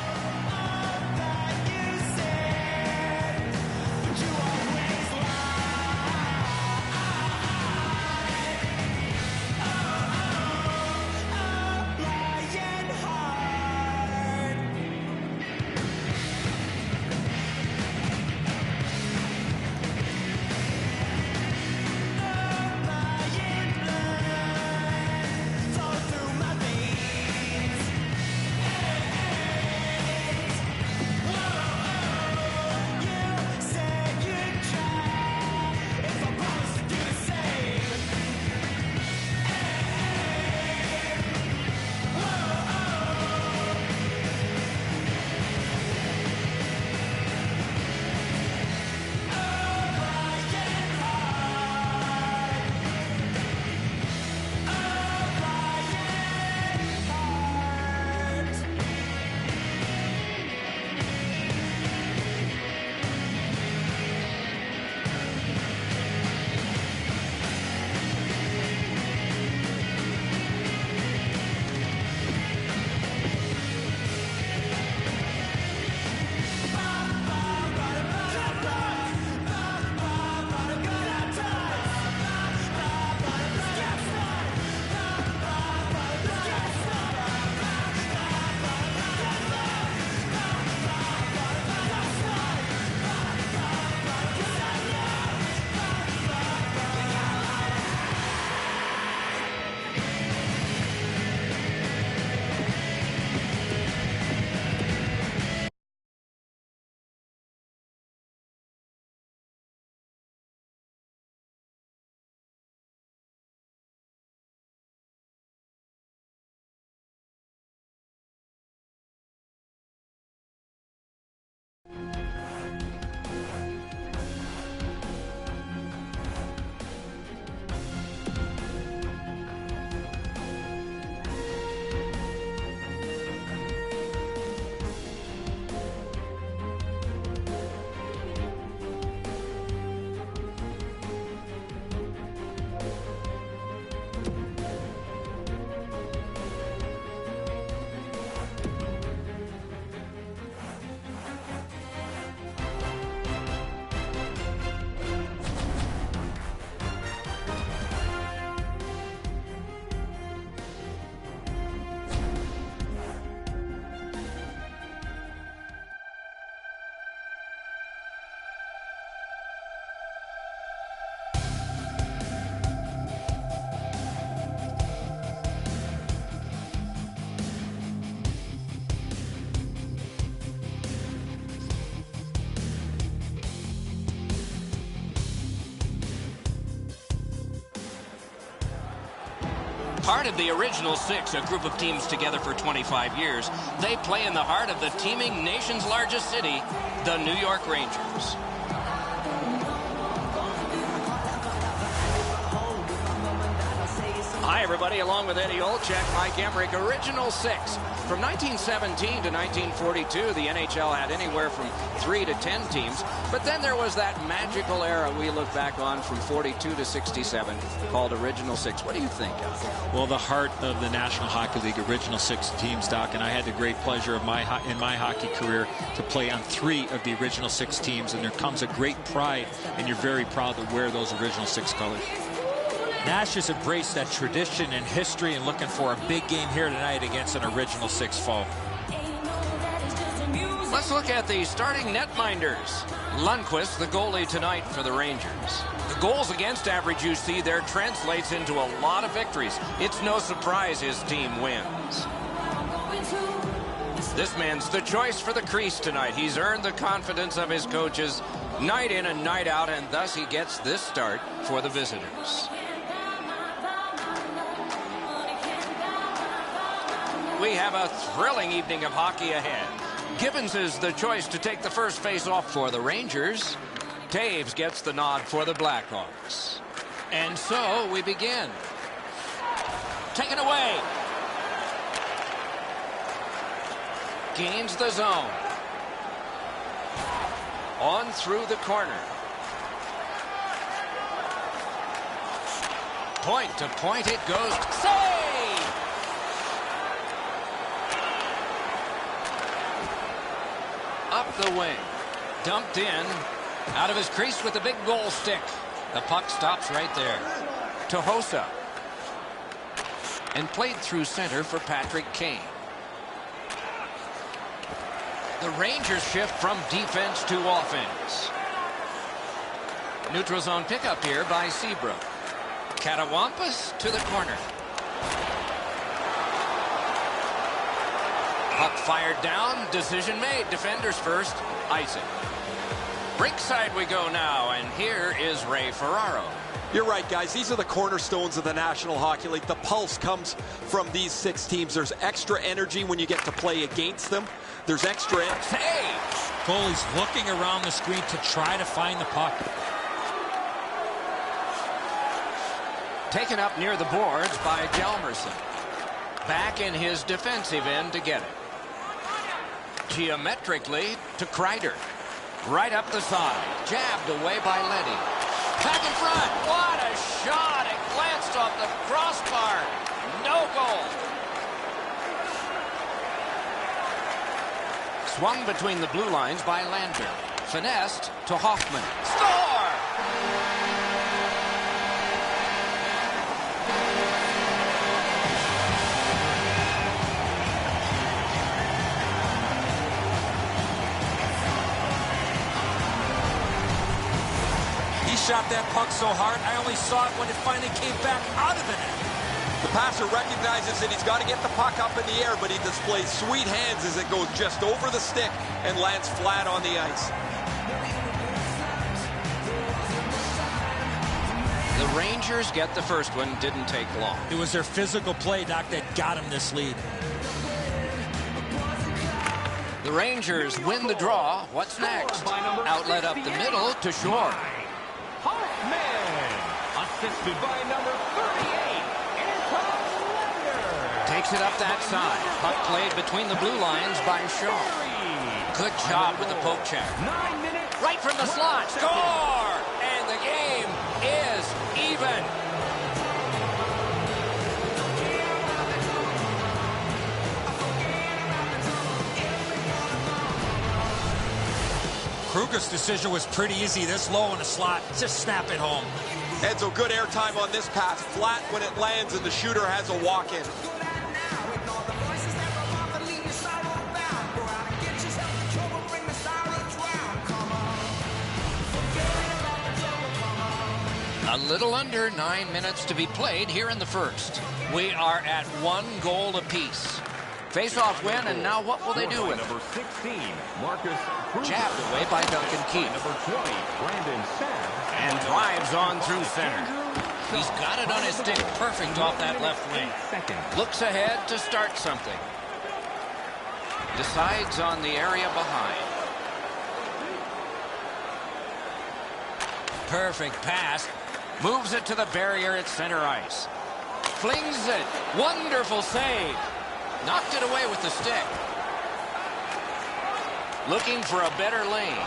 Part of the original six, a group of teams together for 25 years, they play in the heart of the teeming nation's largest city, the New York Rangers. Hi, everybody. Along with Eddie Olczyk, Mike Emmerich, original six. From 1917 to 1942, the NHL had anywhere from 3 to 10 teams. But then there was that magical era we look back on from 42 to 67 called Original Six. What do you think of? Well, the heart of the National Hockey League, Original Six teams, Doc, and I had the great pleasure of in my hockey career to play on 3 of the Original Six teams, and there comes a great pride, and you're very proud to wear those Original Six colors. Nash has embraced that tradition and history and looking for a big game here tonight against an Original Six foe. Let's look at the starting netminders. Lundqvist, the goalie tonight for the Rangers. The goals against average you see there translates into a lot of victories. It's no surprise his team wins. This man's the choice for the crease tonight. He's earned the confidence of his coaches night in and night out, and thus he gets this start for the visitors. We have a thrilling evening of hockey ahead. Gibbons is the choice to take the first face-off for the Rangers. Taves gets the nod for the Blackhawks. And so we begin. Taken away. Gains the zone. On through the corner. Point to point it goes. Save! Up the wing. Dumped in. Out of his crease with the big goal stick. The puck stops right there. To Hossa. And played through center for Patrick Kane. The Rangers shift from defense to offense. Neutral zone pickup here by Seabrook. Catawampas to the corner. Puck fired down. Decision made. Defenders first. Icing. Rinkside we go now, and here is Ray Ferraro. You're right, guys. These are the cornerstones of the National Hockey League. The pulse comes from these 6 teams. There's extra energy when you get to play against them. There's extra... Hey! Goalie's looking around the screen to try to find the puck. Taken up near the boards by Hjalmarsson. Back in his defensive end to get it. Geometrically to Kreider. Right up the side. Jabbed away by Leddy. Back in front. What a shot. It glanced off the crossbar. No goal. Swung between the blue lines by Lander. Finessed to Hoffman. Score! Shot that puck so hard, I only saw it when it finally came back out of the net. The passer recognizes that he's got to get the puck up in the air, but he displays sweet hands as it goes just over the stick and lands flat on the ice. The Rangers get the first one. Didn't take long. It was their physical play, Doc, that got him this lead. The Rangers win the draw. What's next? Outlet up the middle to Shore. Hoffman, assisted by number 38, Anton. Takes it up that side. Puck played between the blue lines by Shaw. Good job with the poke check. 9 minutes. Right from the slot. Score! And the game is even. Kruger's decision was pretty easy. This low in the slot, just snap it home. Edzo, good airtime on this pass. Flat when it lands, and the shooter has a walk-in. A little under 9 minutes to be played here in the first. We are at 1 goal apiece. Face-off win, and now what will they do with it? Number 16, Marcus Kruger. Jabbed away by Duncan Keith. Number 20, Brandon Sapp. And drives on through center. He's got it on his stick. Perfect off that left wing. Looks ahead to start something. Decides on the area behind. Perfect pass. Moves it to the barrier at center ice. Flings it. Wonderful save. Knocked it away with the stick. Looking for a better lane.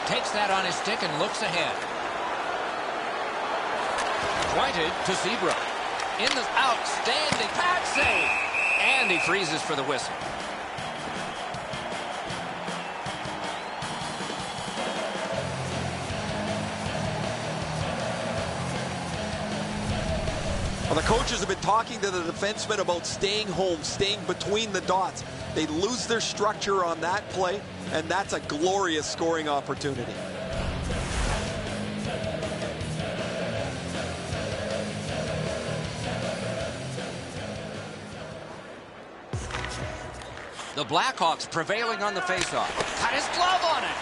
Takes that on his stick and looks ahead. Pointed to Seabrook. In the outstanding pad save. And he freezes for the whistle. Well, the coaches have been talking to the defensemen about staying home, staying between the dots. They lose their structure on that play, and that's a glorious scoring opportunity. The Blackhawks prevailing on the faceoff. Got his glove on it.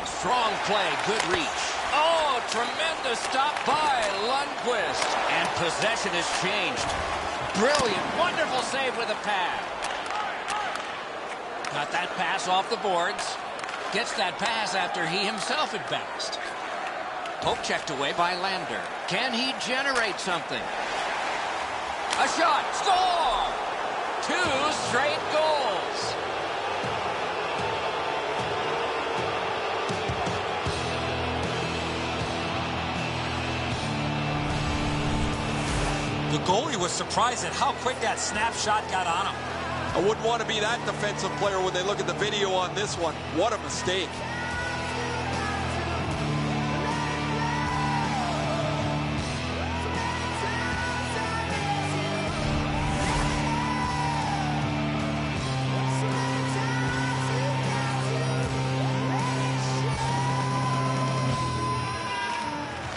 Strong play, good reach. Oh, tremendous stop by Lundqvist. And possession has changed. Brilliant, wonderful save with a pad. Got that pass off the boards. Gets that pass after he himself had bounced. Poke checked away by Lander. Can he generate something? A shot, score! 2 straight goals. The goalie was surprised at how quick that snapshot got on him. I wouldn't want to be that defensive player when they look at the video on this one. What a mistake.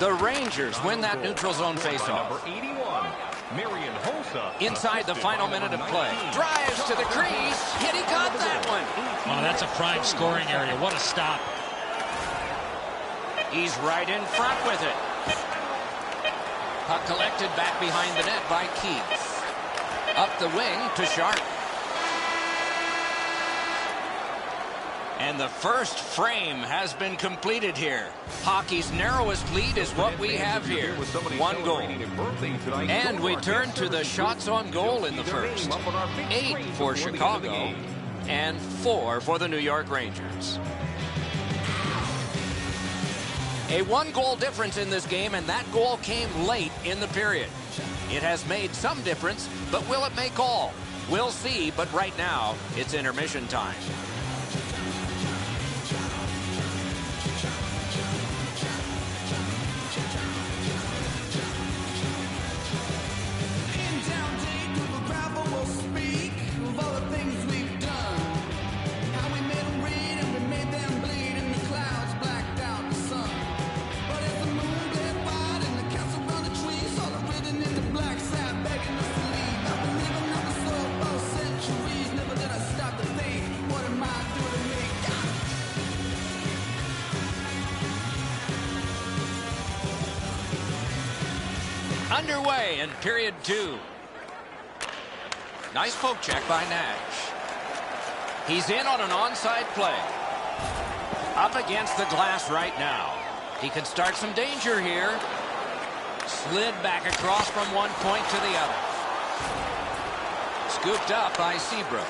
The Rangers win that neutral zone faceoff. Number 81, Marian Hossa. Inside the final minute of play. Drives to the crease. Hit, he got that one. Oh, that's a prime scoring area. What a stop. He's right in front with it. Puck collected back behind the net by Keith. Up the wing to Sharp. And the first frame has been completed here. Hockey's narrowest lead is what we have here. 1 goal. And we turn to the shots on goal in the first. 8 for Chicago and 4 for the New York Rangers. A 1-goal difference in this game, and that goal came late in the period. It has made some difference, but will it make all? We'll see, but right now, it's intermission time. Underway in period 2. Nice poke check by Nash. He's in on an onside play. Up against the glass right now. He could start some danger here. Slid back across from one point to the other. Scooped up by Seabrook.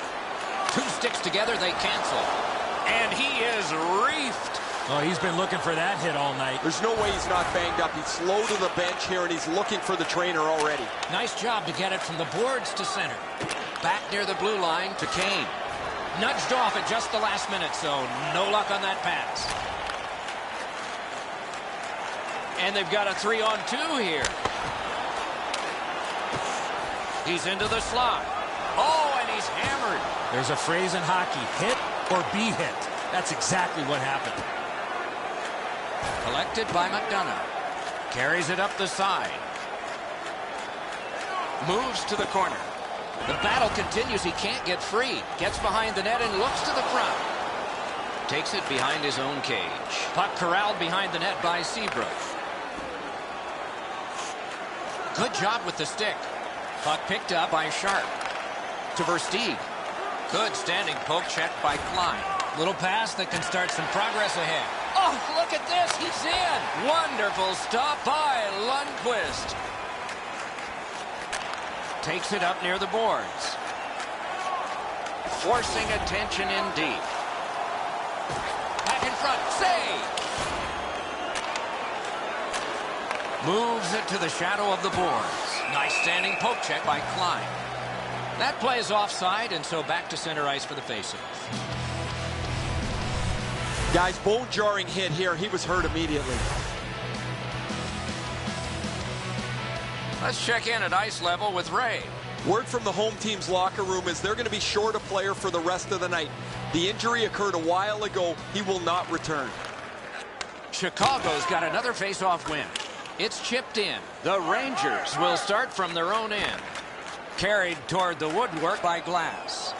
2 sticks together, they cancel. And he is reefed. Oh, he's been looking for that hit all night. There's no way he's not banged up. He's slow to the bench here, and he's looking for the trainer already. Nice job to get it from the boards to center. Back near the blue line to Kane. Nudged off at just the last minute, so no luck on that pass. And they've got a 3-on-2 here. He's into the slot. Oh, and he's hammered. There's a phrase in hockey, hit or be hit. That's exactly what happened. Collected by McDonough. Carries it up the side. Moves to the corner. The battle continues. He can't get free. Gets behind the net and looks to the front. Takes it behind his own cage. Puck corralled behind the net by Seabrook. Good job with the stick. Puck picked up by Sharp. To Versteeg. Good standing poke check by Klein. Little pass that can start some progress ahead. Oh, look at this. He's in. Wonderful stop by Lundqvist. Takes it up near the boards. Forcing attention in deep. Back in front. Save. Moves it to the shadow of the boards. Nice standing poke check by Klein. That play is offside, and so back to center ice for the faceoff. Guys, bone-jarring hit here. He was hurt immediately. Let's check in at ice level with Ray. Word from the home team's locker room is they're going to be short a player for the rest of the night. The injury occurred a while ago. He will not return. Chicago's got another face-off win. It's chipped in. The Rangers will start from their own end. Carried toward the woodwork by Glass.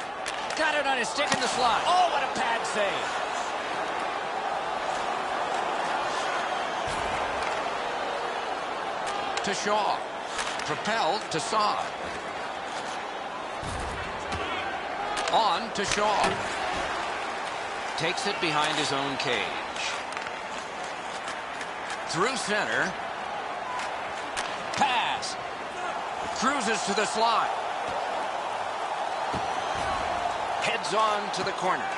Got it on his stick in the slot. Oh, what a pad save. To Shaw. Propelled to Saad. On to Shaw. Takes it behind his own cage. Through center. Pass. Cruises to the slot. Heads on to the corner.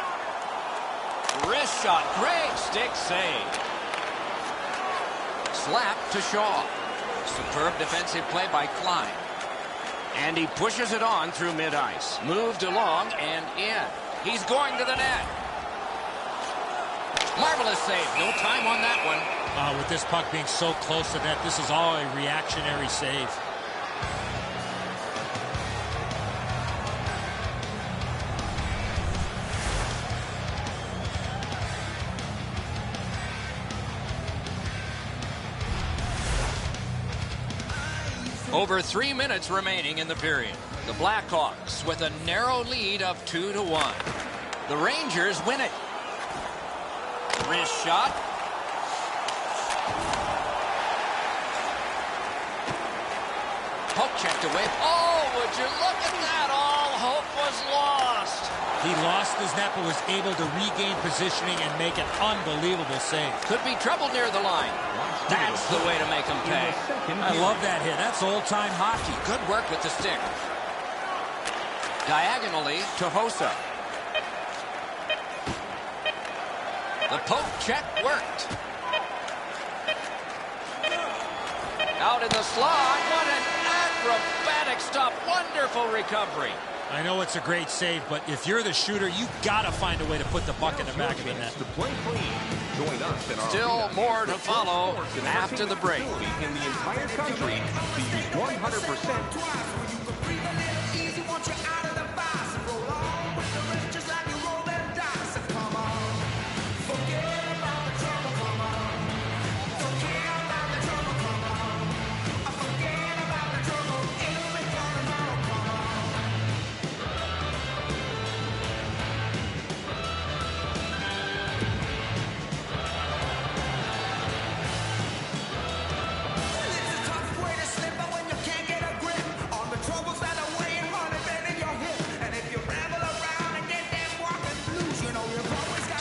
Wrist shot. Great stick save. Slap to Shaw. Superb defensive play by Klein. And he pushes it on through mid-ice. Moved along and in. He's going to the net. Marvelous save. No time on that one. With this puck being so close to net, this is all a reactionary save. Over 3 minutes remaining in the period. The Blackhawks with a narrow lead of 2-1. The Rangers win it. Wrist shot. Poke checked away. Oh, would you look at that? All hope was lost. He lost his net but was able to regain positioning and make an unbelievable save. Could be trouble near the line. That's the way to make him pay. I love that hit. That's old-time hockey. Good work with the stick. Diagonally to Hossa. The poke check worked. Out in the slot. What an acrobatic stop. Wonderful recovery. I know it's a great save, but if you're the shooter, you got to find a way to put the puck in the back of the net. Still more to follow after the break. In the entire country to use 100%.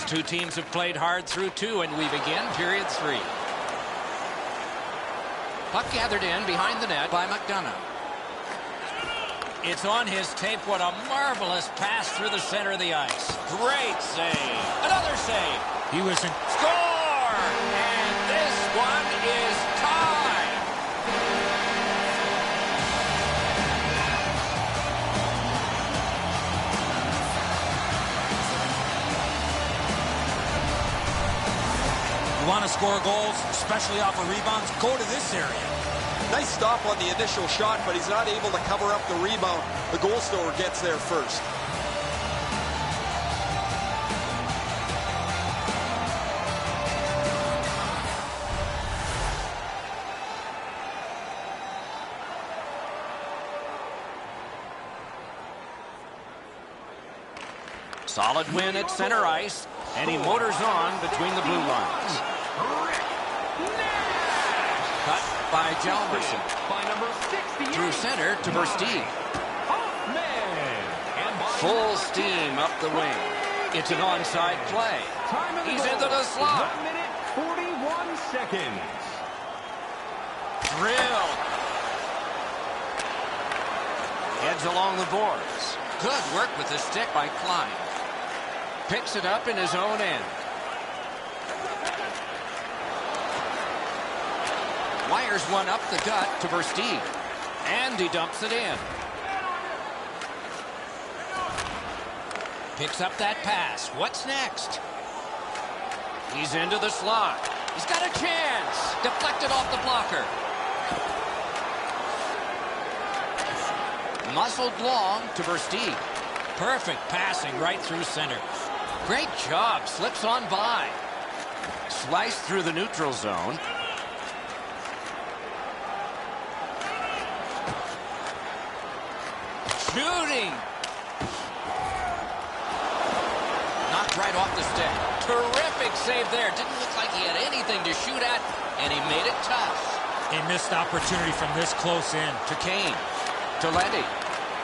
Two teams have played hard through 2, and we begin period 3. Puck gathered in behind the net by McDonough. It's on his tape. What a marvelous pass through the center of the ice. Great save. Another save. He was in. Score! And this one is tied. You want to score goals, especially off of rebounds, go to this area. Nice stop on the initial shot, but he's not able to cover up the rebound. The goal scorer gets there first. Solid win at center ice, and he motors on between the blue lines. Cut. by Jalmerson. By number 68. Through center to Versteeg. Hoffman. Full steam up the wing. It's an onside play. He's into the slot. 1 minute, 41 seconds. Drilled. Heads along the boards. Good work with the stick by Klein. Picks it up in his own end. Wires one up the gut to Versteeg. And he dumps it in. Picks up that pass. What's next? He's into the slot. He's got a chance. Deflected off the blocker. Muscled long to Versteeg. Perfect passing right through center. Great job. Slips on by. Sliced through the neutral zone. Shooting. Knocked right off the stick. Terrific save there. Didn't look like he had anything to shoot at, and he made it tough. A missed opportunity from this close in. To Kane. To Letty.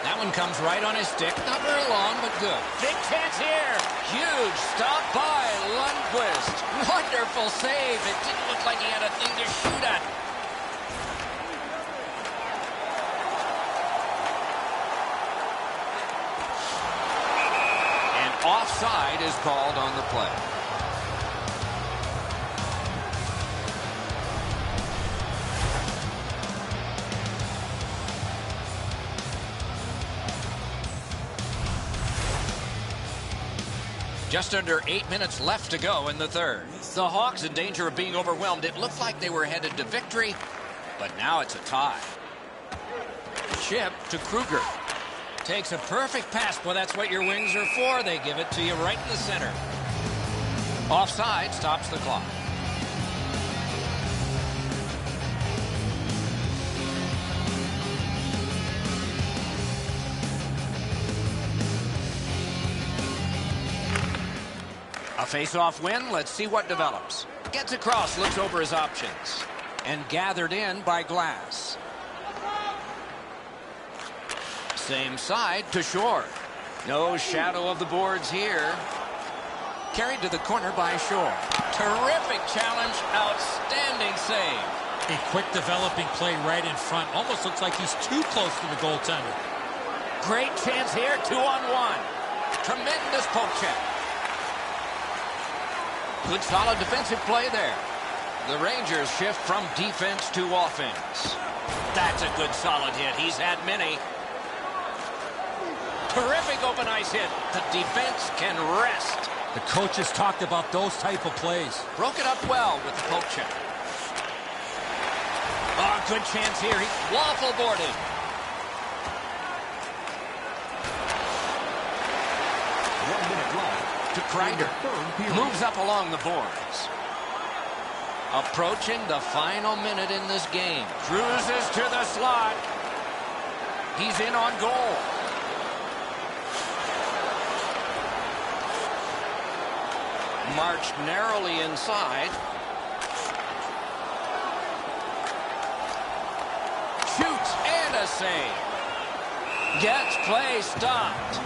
That one comes right on his stick. Not very long, but good. Big chance here. Huge stop by Lundqvist. Wonderful save. It didn't look like he had a thing to shoot at. And offside is called on the play. Just under 8 minutes left to go in the third. The Hawks in danger of being overwhelmed. It looked like they were headed to victory, but now it's a tie. Chip to Kruger. Takes a perfect pass. Well, that's what your wings are for. They give it to you right in the center. Offside stops the clock. A face-off win. Let's see what develops. Gets across, looks over his options. And gathered in by Glass. Same side to Shore. No shadow of the boards here. Carried to the corner by Shore. Terrific challenge. Outstanding save. A quick developing play right in front. Almost looks like he's too close to the goaltender. Great chance here. 2-on-1. Tremendous poke check. Good solid defensive play there. The Rangers shift from defense to offense. That's a good solid hit. He's had many. Terrific open ice hit. The defense can rest. The coaches talked about those type of plays. Broke it up well with the poke check. Oh, good chance here. He's waffle boarded. To Kreider. Moves up along the boards. Approaching the final minute in this game. Cruises to the slot. He's in on goal. Marched narrowly inside. Shoots and a save. Gets play stopped.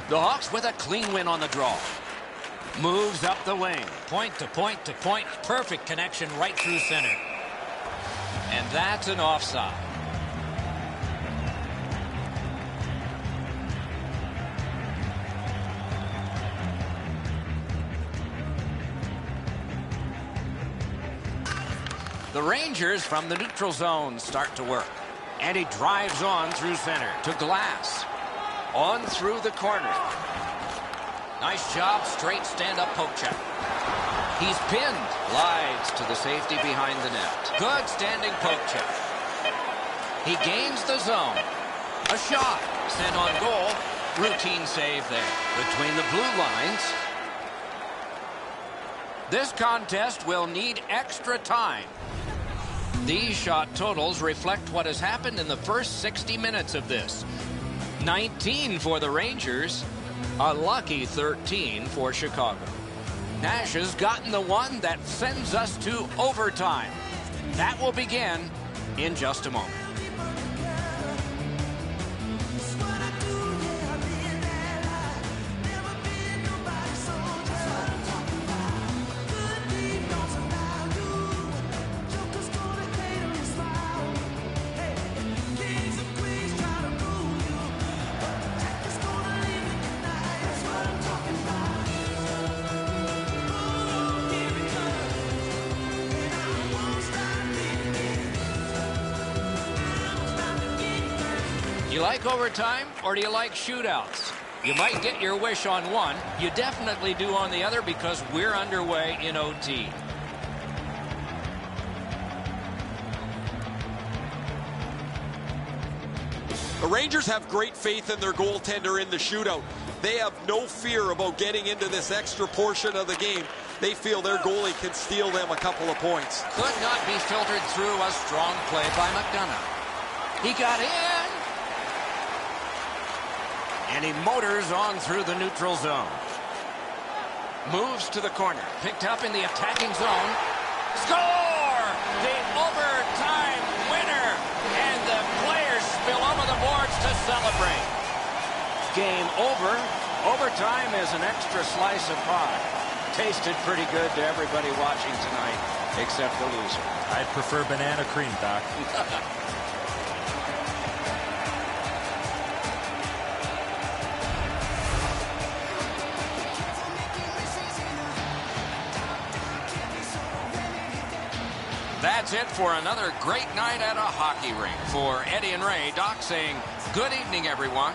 The Hawks with a clean win on the draw. Moves up the wing. Point to point to point. Perfect connection right through center. And that's an offside. The Rangers from the neutral zone start to work. And he drives on through center to Glass. On through the corner. Nice job, straight stand-up poke check. He's pinned. Glides to the safety behind the net. Good standing poke check. He gains the zone. A shot. Sent on goal. Routine save there. Between the blue lines. This contest will need extra time. These shot totals reflect what has happened in the first 60 minutes of this. 19 for the Rangers, a lucky 13 for Chicago. Nash has gotten the one that sends us to overtime. That will begin in just a moment. You like overtime, or do you like shootouts? You might get your wish on one. You definitely do on the other, because we're underway in OT. The Rangers have great faith in their goaltender in the shootout. They have no fear about getting into this extra portion of the game. They feel their goalie can steal them a couple of points. Could not be filtered through. A strong play by McDonough. He got in. And he motors on through the neutral zone. Moves to the corner. Picked up in the attacking zone. Score! The overtime winner. And the players spill over the boards to celebrate. Game over. Overtime is an extra slice of pie. Tasted pretty good to everybody watching tonight, except the loser. I'd prefer banana cream, Doc. That's it for another great night at a hockey rink. For Eddie and Ray, Doc saying good evening, everyone.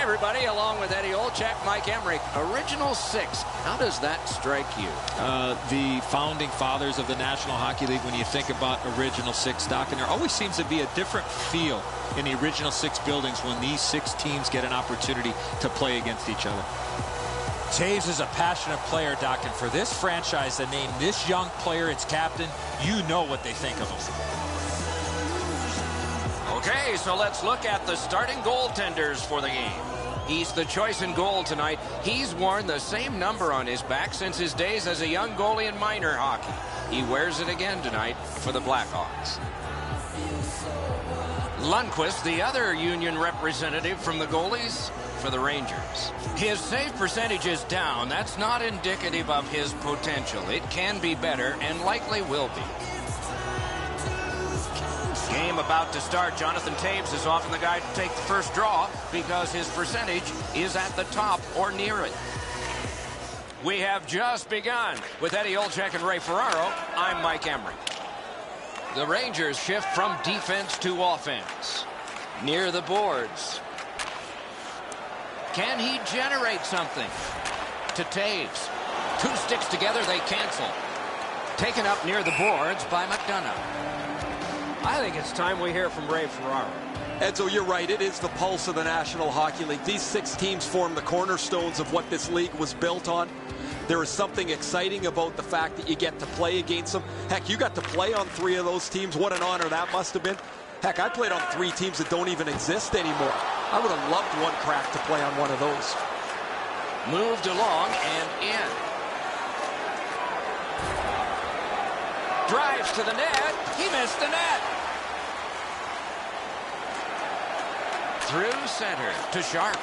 everybody, along with Eddie Olczyk, Mike Emmerich. Original six. How does that strike you? The founding fathers of the National Hockey League, when you think about original six, Doc, and there always seems to be a different feel in the original six buildings when these six teams get an opportunity to play against each other. Taves is a passionate player, Doc, and for this franchise to name this young player its captain, you know what they think of him. Okay, so let's look at the starting goaltenders for the game. He's the choice in goal tonight. He's worn the same number on his back since his days as a young goalie in minor hockey. He wears it again tonight for the Blackhawks. Lundqvist, the other Union representative from the goalies for the Rangers. His save percentage is down. That's not indicative of his potential. It can be better and likely will be. Game about to start. Jonathan Taves is often the guy to take the first draw because his percentage is at the top or near it. We have just begun. With Eddie Olczyk and Ray Ferraro, I'm Mike Emmerich. The Rangers shift from defense to offense. Near the boards. Can he generate something? To Taves. Two sticks together, they cancel. Taken up near the boards by McDonough. I think it's time we hear from Ray Ferraro. Edzo, you're right. It is the pulse of the National Hockey League. These six teams form the cornerstones of what this league was built on. There is something exciting about the fact that you get to play against them. Heck, you got to play on three of those teams. What an honor that must have been. Heck, I played on three teams that don't even exist anymore. I would have loved one crack to play on one of those. Moved along and in. Drives to the net. He missed the net. Through center to Sharp.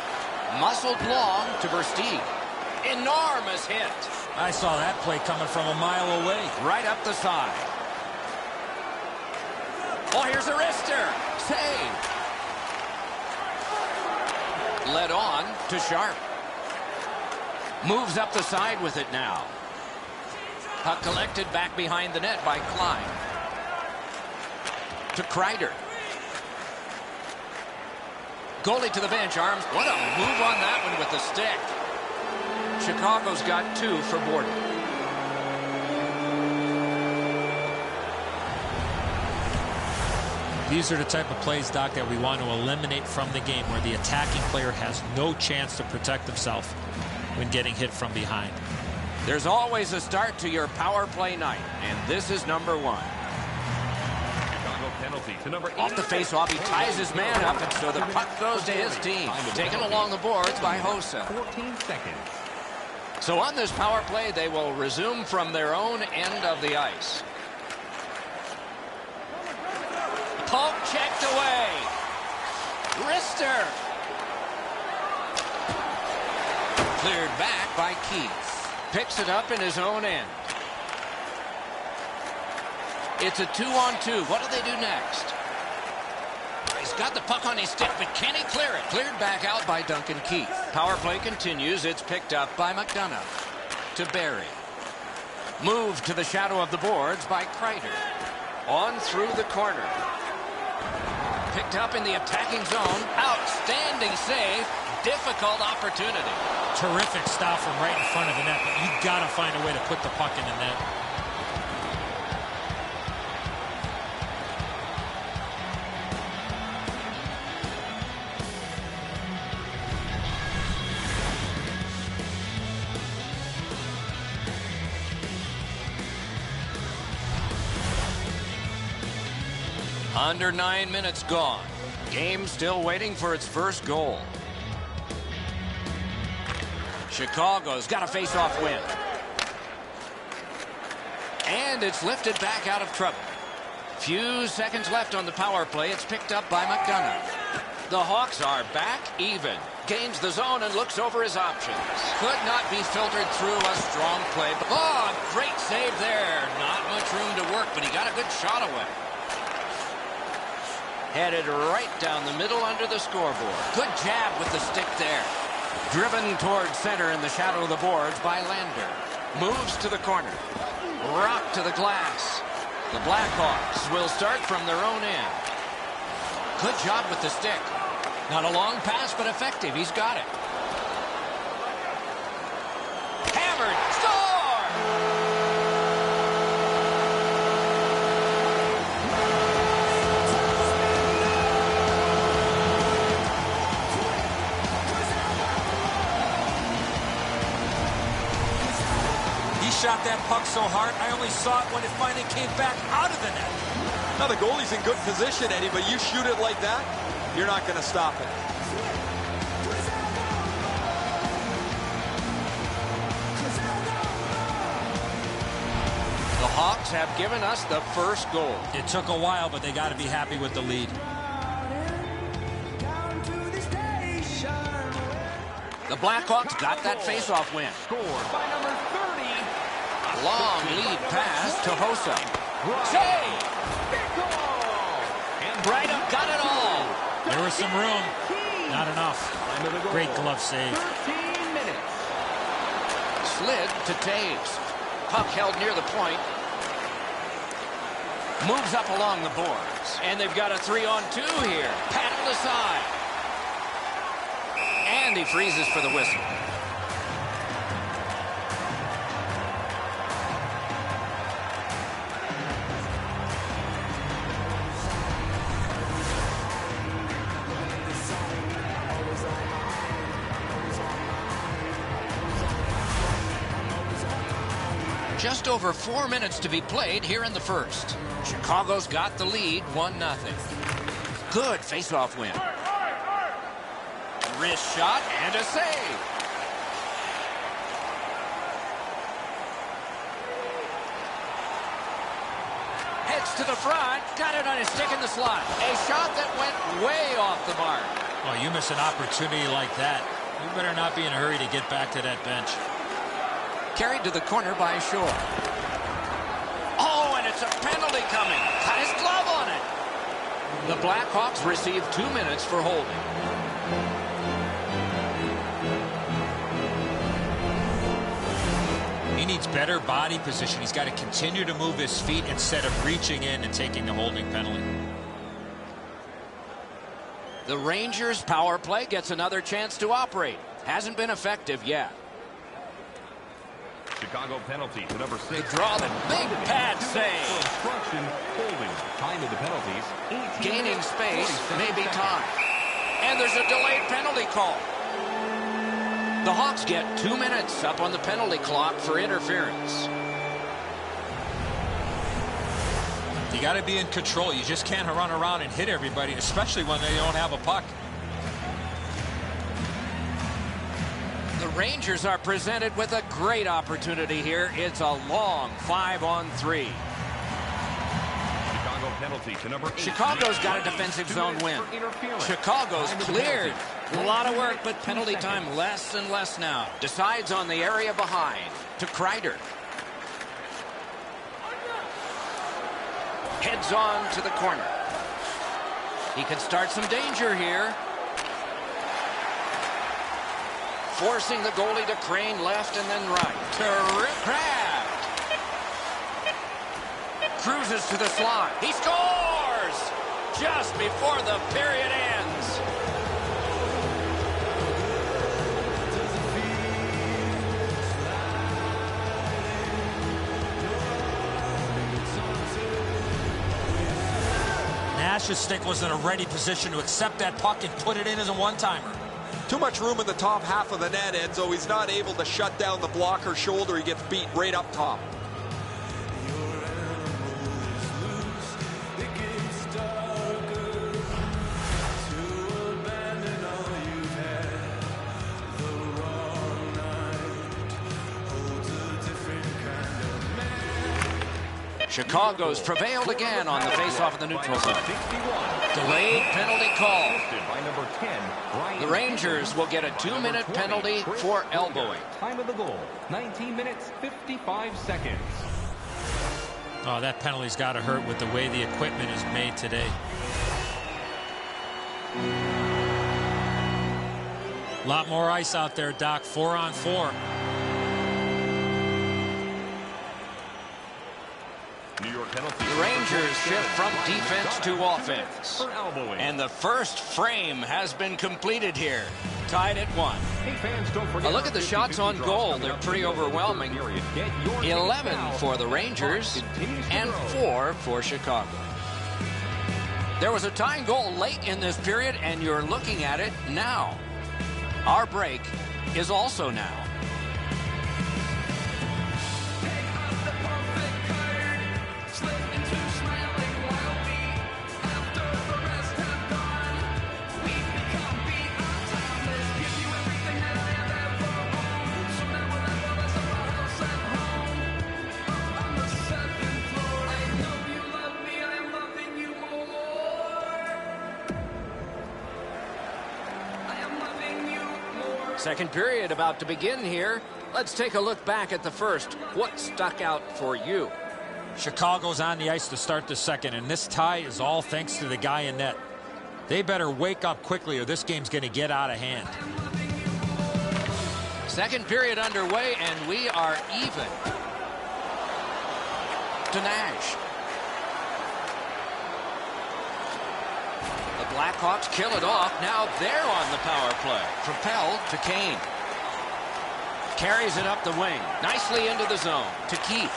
Muscled long to Versteeg. Enormous hit. I saw that play coming from a mile away. Right up the side. Oh, here's a wrister. Save. Led on to Sharp. Moves up the side with it now. Puck collected back behind the net by Klein. To Kreider. Goalie to the bench, Arms. What a move on that one with the stick. Chicago's got two for Borden. These are the type of plays, Doc, that we want to eliminate from the game, where the attacking player has no chance to protect himself when getting hit from behind. There's always a start to your power play night, and this is number one. Penalty to number 8. Off the face-off, he ties his man up, and so the puck goes to his team. Taken along the boards by Hossa. 14 seconds. So on this power play, they will resume from their own end of the ice. Poke checked away. Wrister. Cleared back by Keith. Picks it up in his own end. It's a 2-on-2. What do they do next? He's got the puck on his stick, but can he clear it? Cleared back out by Duncan Keith. Power play continues. It's picked up by McDonough. To Barry. Moved to the shadow of the boards by Kreider. On through the corner. Picked up in the attacking zone. Outstanding save. Difficult opportunity. Terrific stop from right in front of the net, but you got to find a way to put the puck in the net. Under 9 minutes gone. Game still waiting for its first goal. Chicago's got a face-off win. And it's lifted back out of trouble. Few seconds left on the power play. It's picked up by McDonough. The Hawks are back even. Gains the zone and looks over his options. Could not be filtered through a strong play. Oh, great save there. Not much room to work, but he got a good shot away. Headed right down the middle under the scoreboard. Good jab with the stick there. Driven towards center in the shadow of the boards by Lander. Moves to the corner. Rock to the glass. The Blackhawks will start from their own end. Good job with the stick. Not a long pass, but effective. He's got it. Hammered. Score! He shot that puck so hard, I only saw it when it finally came back out of the net. Now the goalie's in good position, Eddie, but you shoot it like that, you're not going to stop it. The Hawks have given us the first goal. It took a while, but they got to be happy with the lead. The Blackhawks got that faceoff win. Scored by number 30. Long lead pass to Hossa. Save! And Right up, got it all. There was some room. Not enough. Great glove save. 13 minutes. Slid to Taves. Puck held near the point. Moves up along the boards. And they've got a 3-on-2 here. Paddled aside. And he freezes for the whistle. Just over 4 minutes to be played here in the first. Chicago's got the lead, 1-0. Good face-off win. Wrist shot and a save. Heads to the front, got it on his stick in the slot. A shot that went way off the mark. Oh, you miss an opportunity like that. You better not be in a hurry to get back to that bench. Carried to the corner by Shore. Oh, and it's a penalty coming. Got his glove on it. The Blackhawks receive 2 minutes for holding. He needs better body position. He's got to continue to move his feet instead of reaching in and taking the holding penalty. The Rangers' power play gets another chance to operate. Hasn't been effective yet. Chicago penalty to number 6. They draw the big pad save. Obstruction, holding. Time of the penalties, 18 Gaining minutes, space, 47 maybe seconds. time. And there's a delayed penalty call. The Hawks get 2 minutes up on the penalty clock for interference. You got to be in control. You just can't run around and hit everybody, especially when they don't have a puck. The Rangers are presented with a great opportunity here. It's a long 5-on-3. Chicago penalty to number 8. Chicago's got a defensive zone win. Chicago's cleared. A lot of work, but penalty time less and less now. Decides on the area behind to Kreider. Heads on to the corner. He can start some danger here. Forcing the goalie to crane left and then right. Terrific grab. Cruises to the slot. He scores! Just before the period ends. Nash's stick was in a ready position to accept that puck and put it in as a one-timer. Too much room in the top half of the net, Enzo. He's not able to shut down the blocker shoulder. He gets beat right up top. Chicago's prevailed again on the face-off in the neutral zone. 61. Delayed penalty call. By number 10, The Rangers will get a 2-minute penalty for elbowing. Time of the goal, 19 minutes, 55 seconds. Oh, that penalty's got to hurt with the way the equipment is made today. A lot more ice out there, Doc. 4-on-4. New York penalty. The Rangers Rangers shift from defense to offense. And the first frame has been completed here. Tied at 1. Hey fans, don't forget A look at the shots on goal. They're pretty overwhelming. 11 for the Rangers and 4 for Chicago. There was a tying goal late in this period, and you're looking at it now. Our break is also now. Second period about to begin here. Let's take a look back at the first. What stuck out for you? Chicago's on the ice to start the second, and this tie is all thanks to the guy in net. They better wake up quickly or this game's going to get out of hand. Second period underway, and we are even. To Nash. The Blackhawks kill it off. Now they're on the power play. Propelled to Kane. Carries it up the wing. Nicely into the zone. To Keith.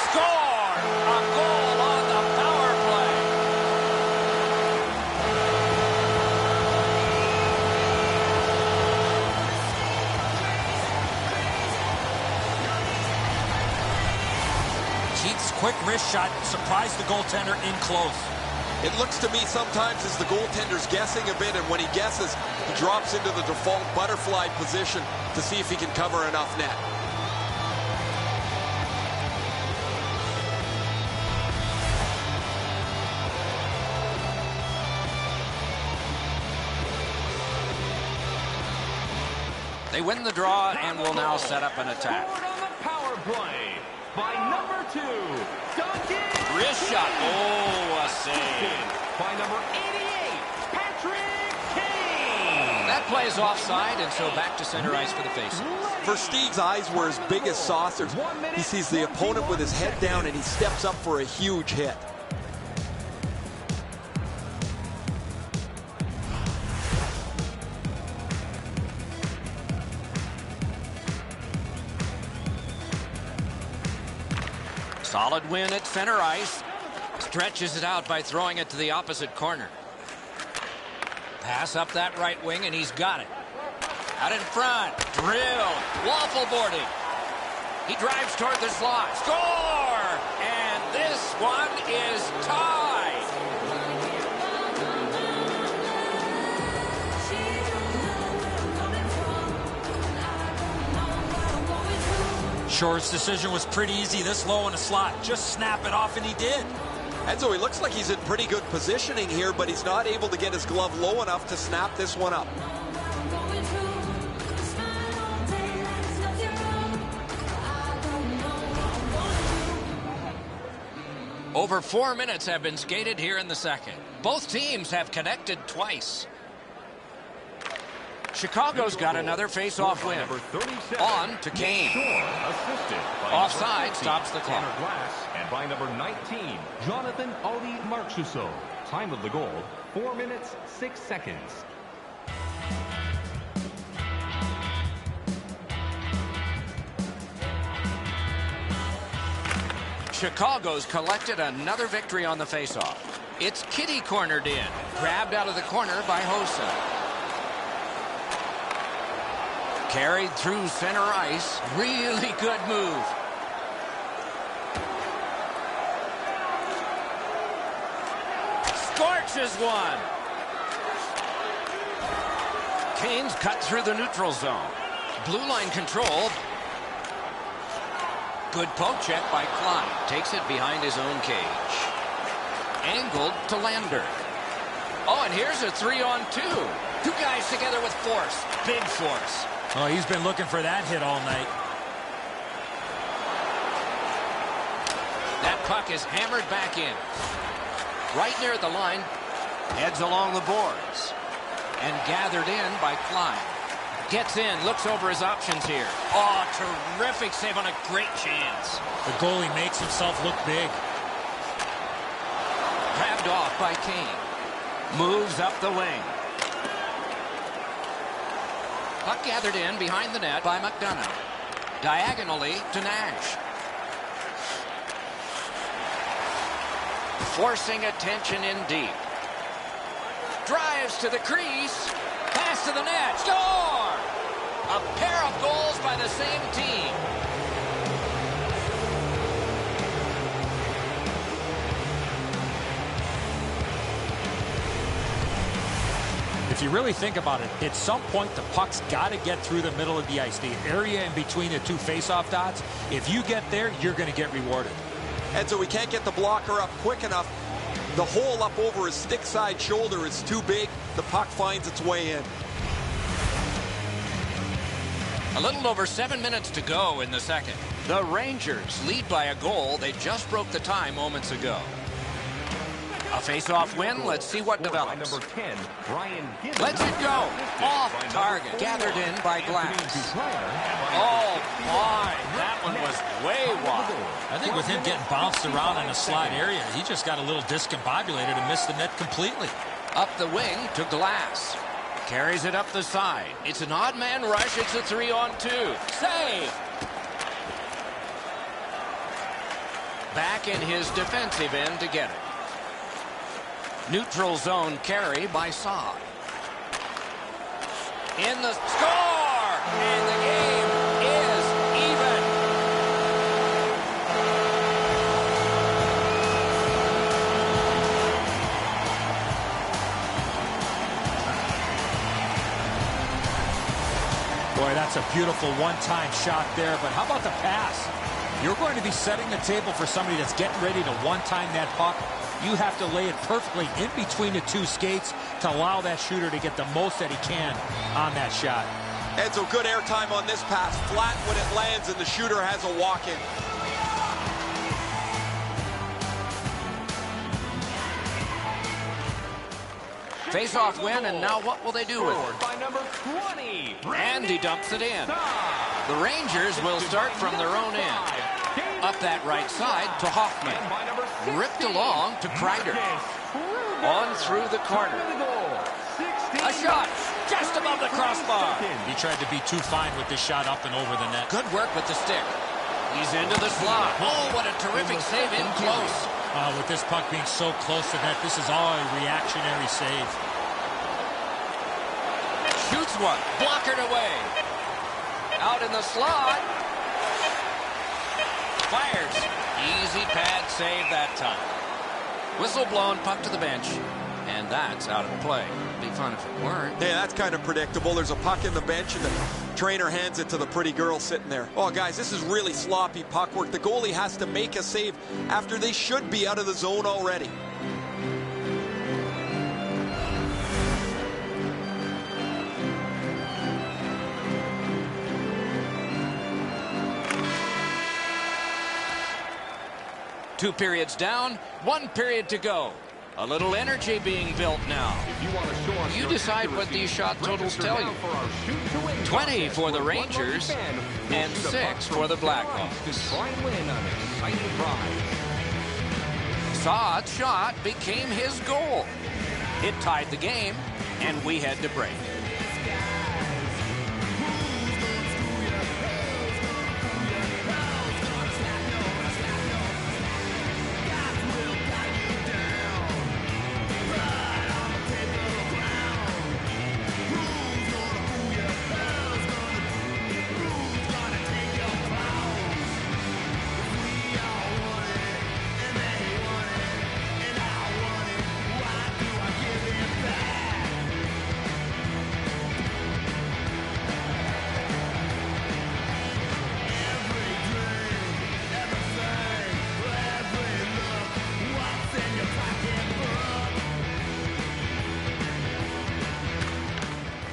Score! A goal on the power play. Keith's quick wrist shot surprised the goaltender in close. It looks to me sometimes as the goaltender's guessing a bit, and when he guesses, he drops into the default butterfly position to see if he can cover enough net. They win the draw and will now set up an attack. On the power play by number 2, Duncan. Wrist shot. Oh, a save. By number 88, Patrick Kane. That plays offside, and so back to center ice for the faceoff. Versteeg's eyes were as big as saucers. He sees the opponent with his head down, and he steps up for a huge hit. Solid win at center ice. Stretches it out by throwing it to the opposite corner. Pass up that right wing, and he's got it. Out in front. Drilled. Waffle boarding. He drives toward the slot. Score! And this one is tied. Shore's decision was pretty easy this low in the slot. Just snap it off, and he did. Enzo, he looks like he's in pretty good positioning here, but he's not able to get his glove low enough to snap this one up. Over 4 minutes have been skated here in the second. Both teams have connected twice. Chicago's got another face-off win. On to Kane. Offside stops the clock. And by number 19, Jonathan Audi Marchessault. Time of the goal, 4 minutes, 6 seconds. Chicago's collected another victory on the faceoff. It's kitty cornered in. Grabbed out of the corner by Hossa. Carried through center ice. Really good move. Scorches one. Kane's cut through the neutral zone. Blue line control. Good poke check by Klein. Takes it behind his own cage. Angled to Lander. Oh, and here's a 3-on-2. Two guys together with force. Big force. Oh, he's been looking for that hit all night. That puck is hammered back in. Right near the line. Heads along the boards. And gathered in by Klein. Gets in, looks over his options here. Oh, terrific save on a great chance. The goalie makes himself look big. Grabbed off by Kane. Moves up the wing. Puck gathered in behind the net by McDonough. Diagonally to Nash. Forcing attention in deep. Drives to the crease. Pass to the net. Score! A pair of goals by the same team. If you really think about it, at some point the puck's got to get through the middle of the ice, the area in between the two face-off dots. If you get there, you're going to get rewarded. And so we can't get the blocker up quick enough. The hole up over his stick side shoulder is too big. The puck finds its way in. A little over 7 minutes to go in the second. The Rangers lead by a goal. They just broke the tie moments ago. A face-off win. Let's see what develops. Number 10, Brian Gibbons. Let's it go. Off target. Gathered in by Glass. Oh, my. That one was way wide. I think with him getting bounced around in a slide area, he just got a little discombobulated and missed the net completely. Up the wing to Glass. Carries it up the side. It's an odd man rush. It's a 3-on-2. Save. Back in his defensive end to get it. Neutral zone carry by Saad. In the score! And the game is even. Boy, that's a beautiful one-time shot there, but how about the pass? You're going to be setting the table for somebody that's getting ready to one-time that puck. You have to lay it perfectly in between the two skates to allow that shooter to get the most that he can on that shot. And so good airtime on this pass. Flat when it lands and the shooter has a walk-in. Face-off win, and now what will they do with it? By number 20, And he dumps it in. The Rangers will start from their own end. Up that right side to Hoffman. Ripped along to Kreider. On through the corner. A shot just above the crossbar. He tried to be too fine with this shot up and over the net. Good work with the stick. He's into the slot. Oh, what a terrific save in close. With this puck being so close to net, this is all a reactionary save. Shoots one. Blockered away. Out in the slot. Fires. Easy pad save that time. Whistle blown, puck to the bench. And that's out of play. It'd be fun if it weren't. Yeah, that's kind of predictable. There's a puck in the bench and the trainer hands it to the pretty girl sitting there. Oh, guys, this is really sloppy puck work. The goalie has to make a save after they should be out of the zone already. Two periods down, 1 period to go. A little energy being built now. You decide what these shot totals tell you. 20 for the Rangers and 6 for the Blackhawks. Saad's shot became his goal. It tied the game, and we had to break.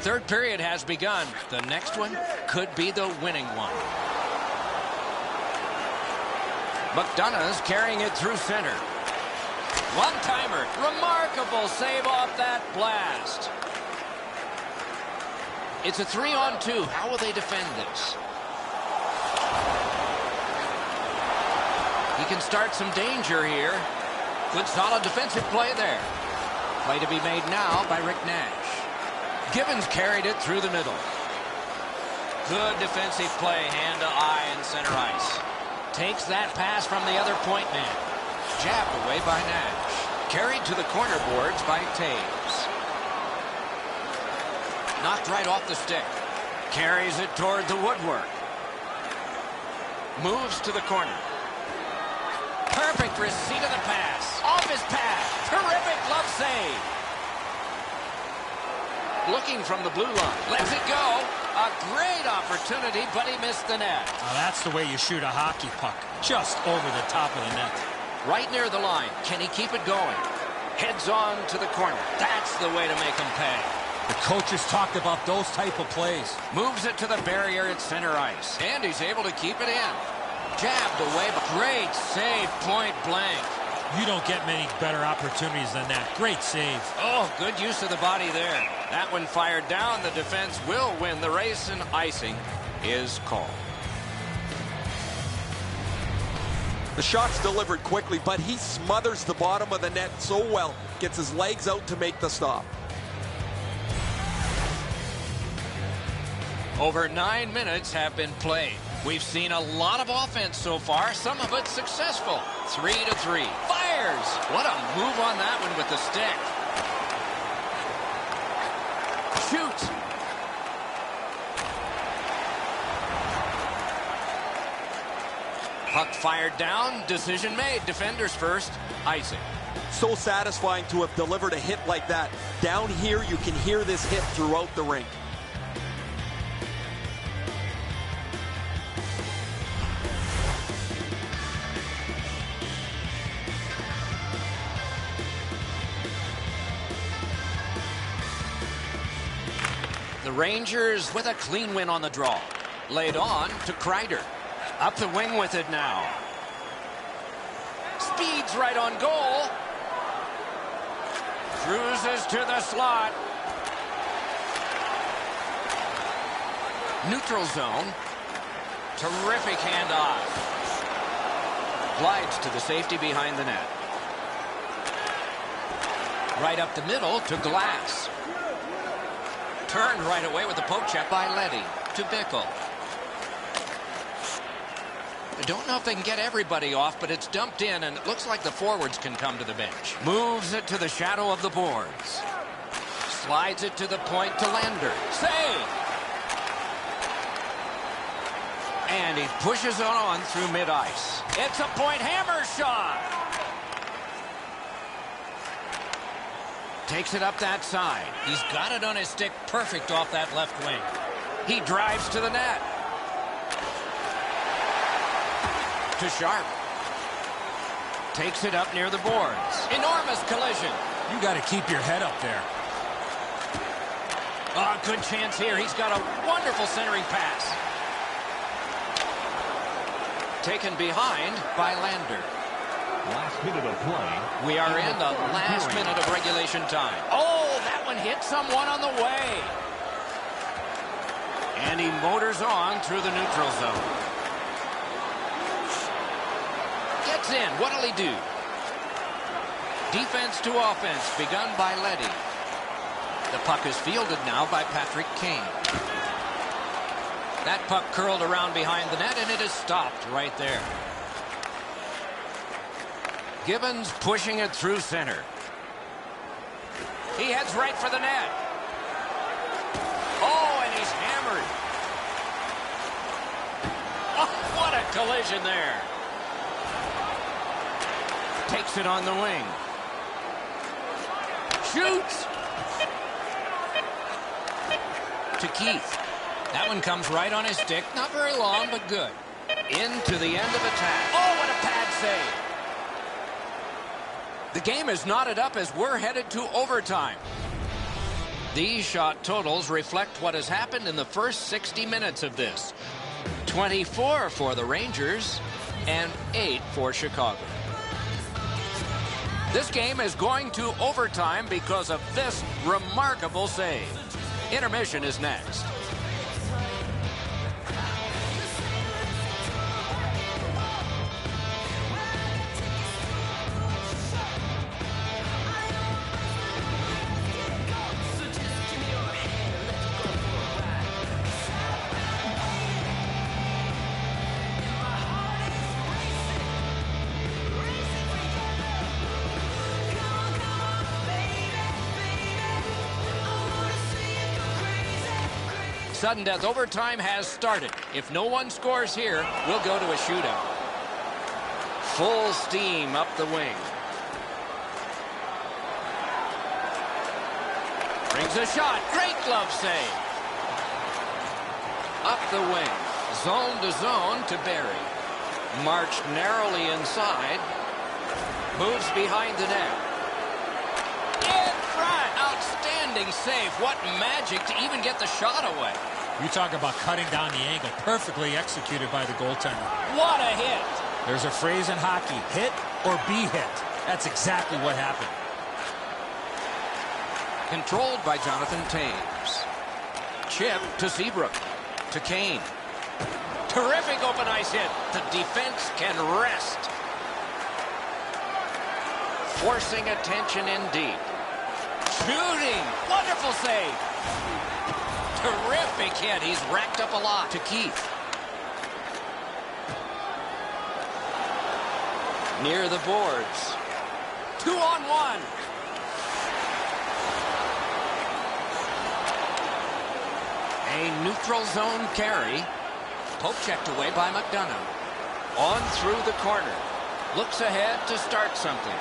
Third period has begun. The next one could be the winning one. McDonough's carrying it through center. One-timer. Remarkable save off that blast. It's a 3-on-2. How will they defend this? He can start some danger here. Good solid defensive play there. Play to be made now by Rick Nash. Gibbons carried it through the middle. Good defensive play, hand to eye in center ice. Takes that pass from the other point man. Jabbed away by Nash. Carried to the corner boards by Taves. Knocked right off the stick. Carries it toward the woodwork. Moves to the corner. Perfect receipt of the pass. Off his pass. Terrific glove save. Looking from the blue line. Lets it go. A great opportunity, but he missed the net. Now that's the way you shoot a hockey puck. Just over the top of the net. Right near the line. Can he keep it going? Heads on to the corner. That's the way to make him pay. The coaches talked about those type of plays. Moves it to the barrier at center ice. And he's able to keep it in. Jabbed away, but great save, point blank. You don't get many better opportunities than that. Great save. Oh, good use of the body there. That one fired down. The defense will win the race, and icing is called. The shot's delivered quickly, but he smothers the bottom of the net so well. Gets his legs out to make the stop. Over 9 minutes have been played. We've seen a lot of offense so far, some of it successful. 3-3. Fires! What a move on that one with the stick. Shoots! Puck fired down, decision made. Defenders first, icing. So satisfying to have delivered a hit like that. Down here, you can hear this hit throughout the rink. The Rangers with a clean win on the draw. Laid on to Kreider. Up the wing with it now. Speeds right on goal. Cruises to the slot. Neutral zone. Terrific handoff. Glides to the safety behind the net. Right up the middle to Glass. Turned right away with the poke check by Leddy to Bickle. I don't know if they can get everybody off, but it's dumped in, and it looks like the forwards can come to the bench. Moves it to the shadow of the boards. Slides it to the point to Lander. Save! And he pushes it on through mid-ice. It's a point hammer shot! Takes it up that side. He's got it on his stick perfect off that left wing. He drives to the net. To Sharp. Takes it up near the boards. Enormous collision. You got to keep your head up there. Oh, good chance here. He's got a wonderful centering pass. Taken behind by Lander. Last minute of play. We are in the last minute of regulation time. Oh, that one hit someone on the way. And he motors on through the neutral zone. Gets in. What'll he do? Defense to offense begun by Leddy. The puck is fielded now by Patrick Kane. That puck curled around behind the net, and it is stopped right there. Gibbons pushing it through center. He heads right for the net. Oh, and he's hammered. Oh, what a collision there. Takes it on the wing. Shoots. To Keith. That one comes right on his stick. Not very long, but good. Into the end of attack. Oh, what a pad save. The game is knotted up as we're headed to overtime. These shot totals reflect what has happened in the first 60 minutes of this. 24 for the Rangers and 8 for Chicago. This game is going to overtime because of this remarkable save. Intermission is next. Sudden death overtime has started. If no one scores here, we'll go to a shootout. Full steam up the wing. Brings a shot. Great glove save. Up the wing. Zone to zone to Barry. Marched narrowly inside. Moves behind the net. In front. Outstanding save. What magic to even get the shot away. You talk about cutting down the angle. Perfectly executed by the goaltender. What a hit. There's a phrase in hockey, hit or be hit. That's exactly what happened. Controlled by Jonathan Taves. Chip to Seabrook. To Kane. Terrific open ice hit. The defense can rest. Forcing attention in deep. Shooting. Wonderful save. Terrific hit. He's racked up a lot. To Keith. Near the boards. 2-on-1. A neutral zone carry. Poke checked away by McDonough. On through the corner. Looks ahead to start something.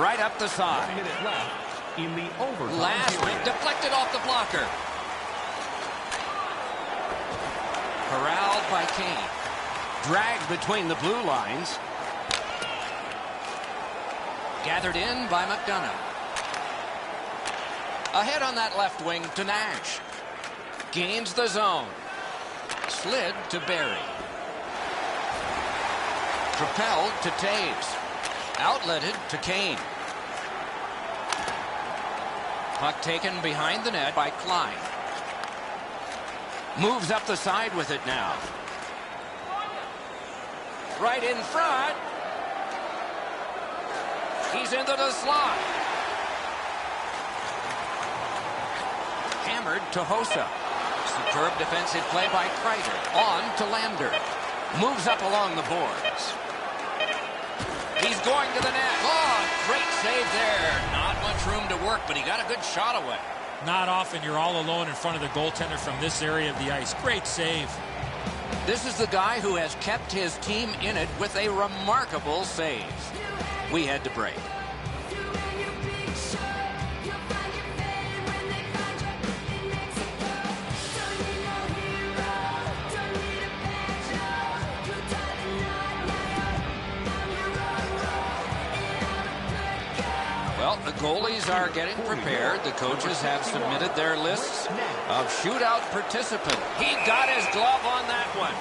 Right up the side. 1 minute left in the overtime Last period. deflected off the blocker. Corralled by Kane. Dragged between the blue lines. Gathered in by McDonough. Ahead on that left wing to Nash. Gains the zone. Slid to Barry. Propelled to Taves. Outletted to Kane. Puck taken behind the net by Klein. Moves up the side with it now. Right in front. He's into the slot. Hammered to Hossa. Superb defensive play by Kreider. On to Lander. Moves up along the boards. He's going to the net. Oh, great save there. Not much room to work, but he got a good shot away. Not often you're all alone in front of the goaltender from this area of the ice. Great save. This is the guy who has kept his team in it with a remarkable save. We had to break. Well, the goalies are getting prepared. The coaches have submitted their lists of shootout participants. He got his glove on that one.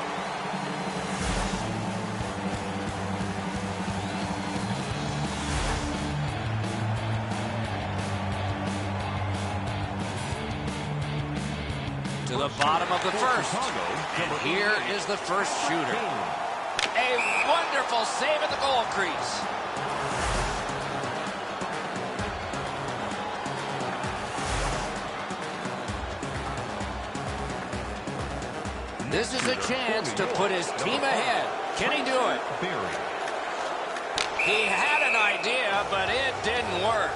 To the bottom of the first. And here is the first shooter. A wonderful save at the goal crease. This is a chance to put his team ahead. Can he do it? He had an idea, but it didn't work.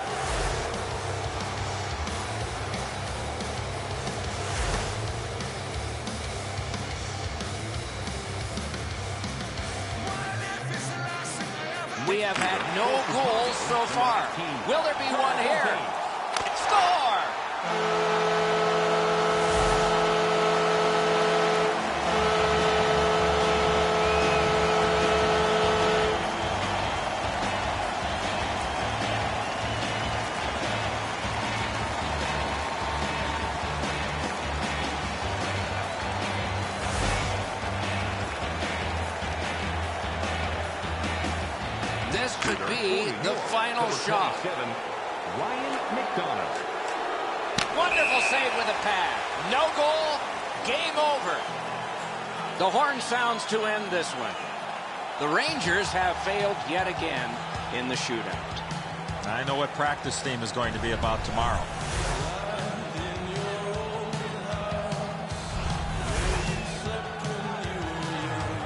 We have had no goals so far. Will there be one here? Score! This could be the final shot. Ryan McDonough. Wonderful save with a pad. No goal. Game over. The horn sounds to end this one. The Rangers have failed yet again in the shootout. I know what practice theme is going to be about tomorrow.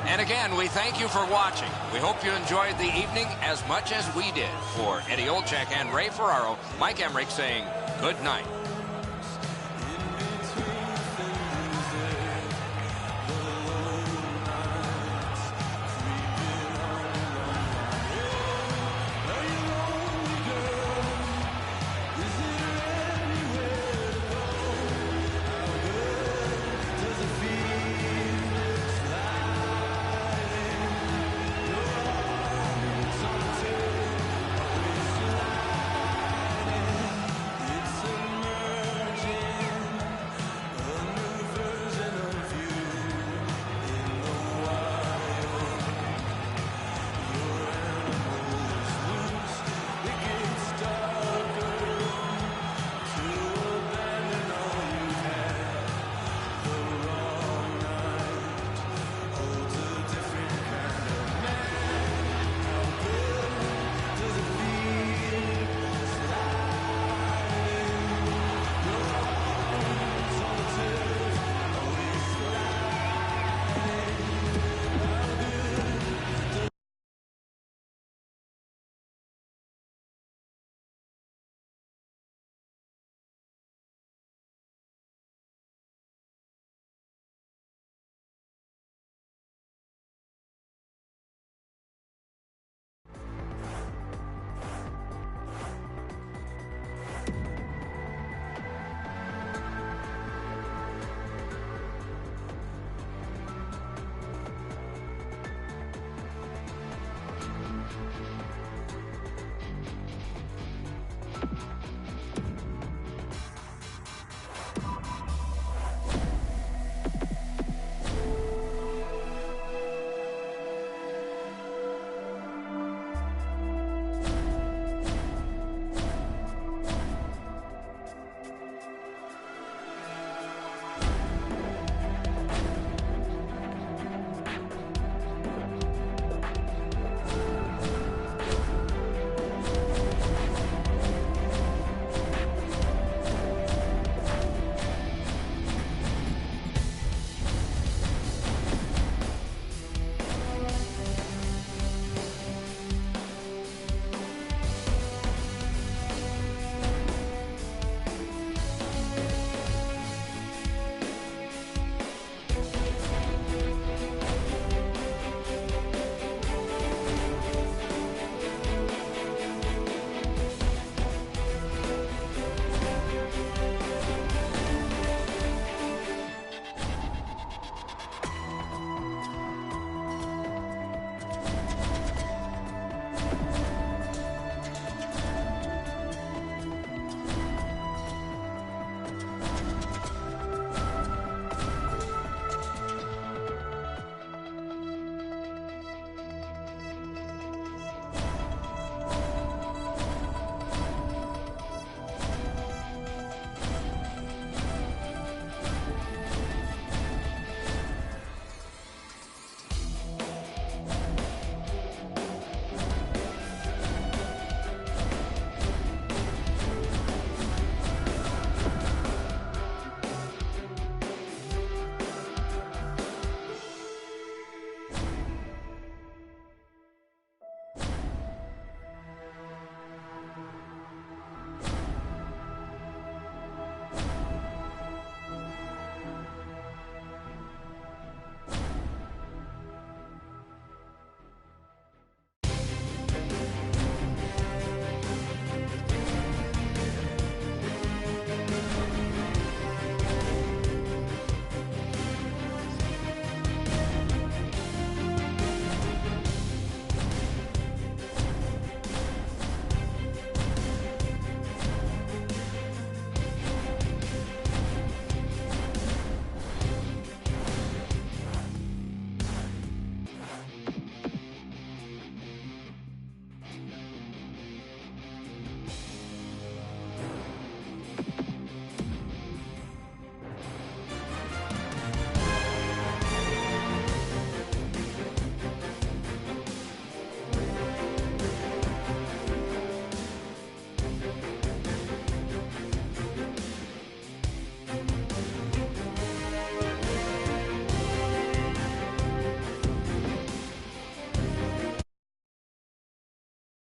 And again, we thank you for watching. We hope you enjoyed the evening as much as we did. For Eddie Olczyk and Ray Ferraro, Mike Emmerich saying good night.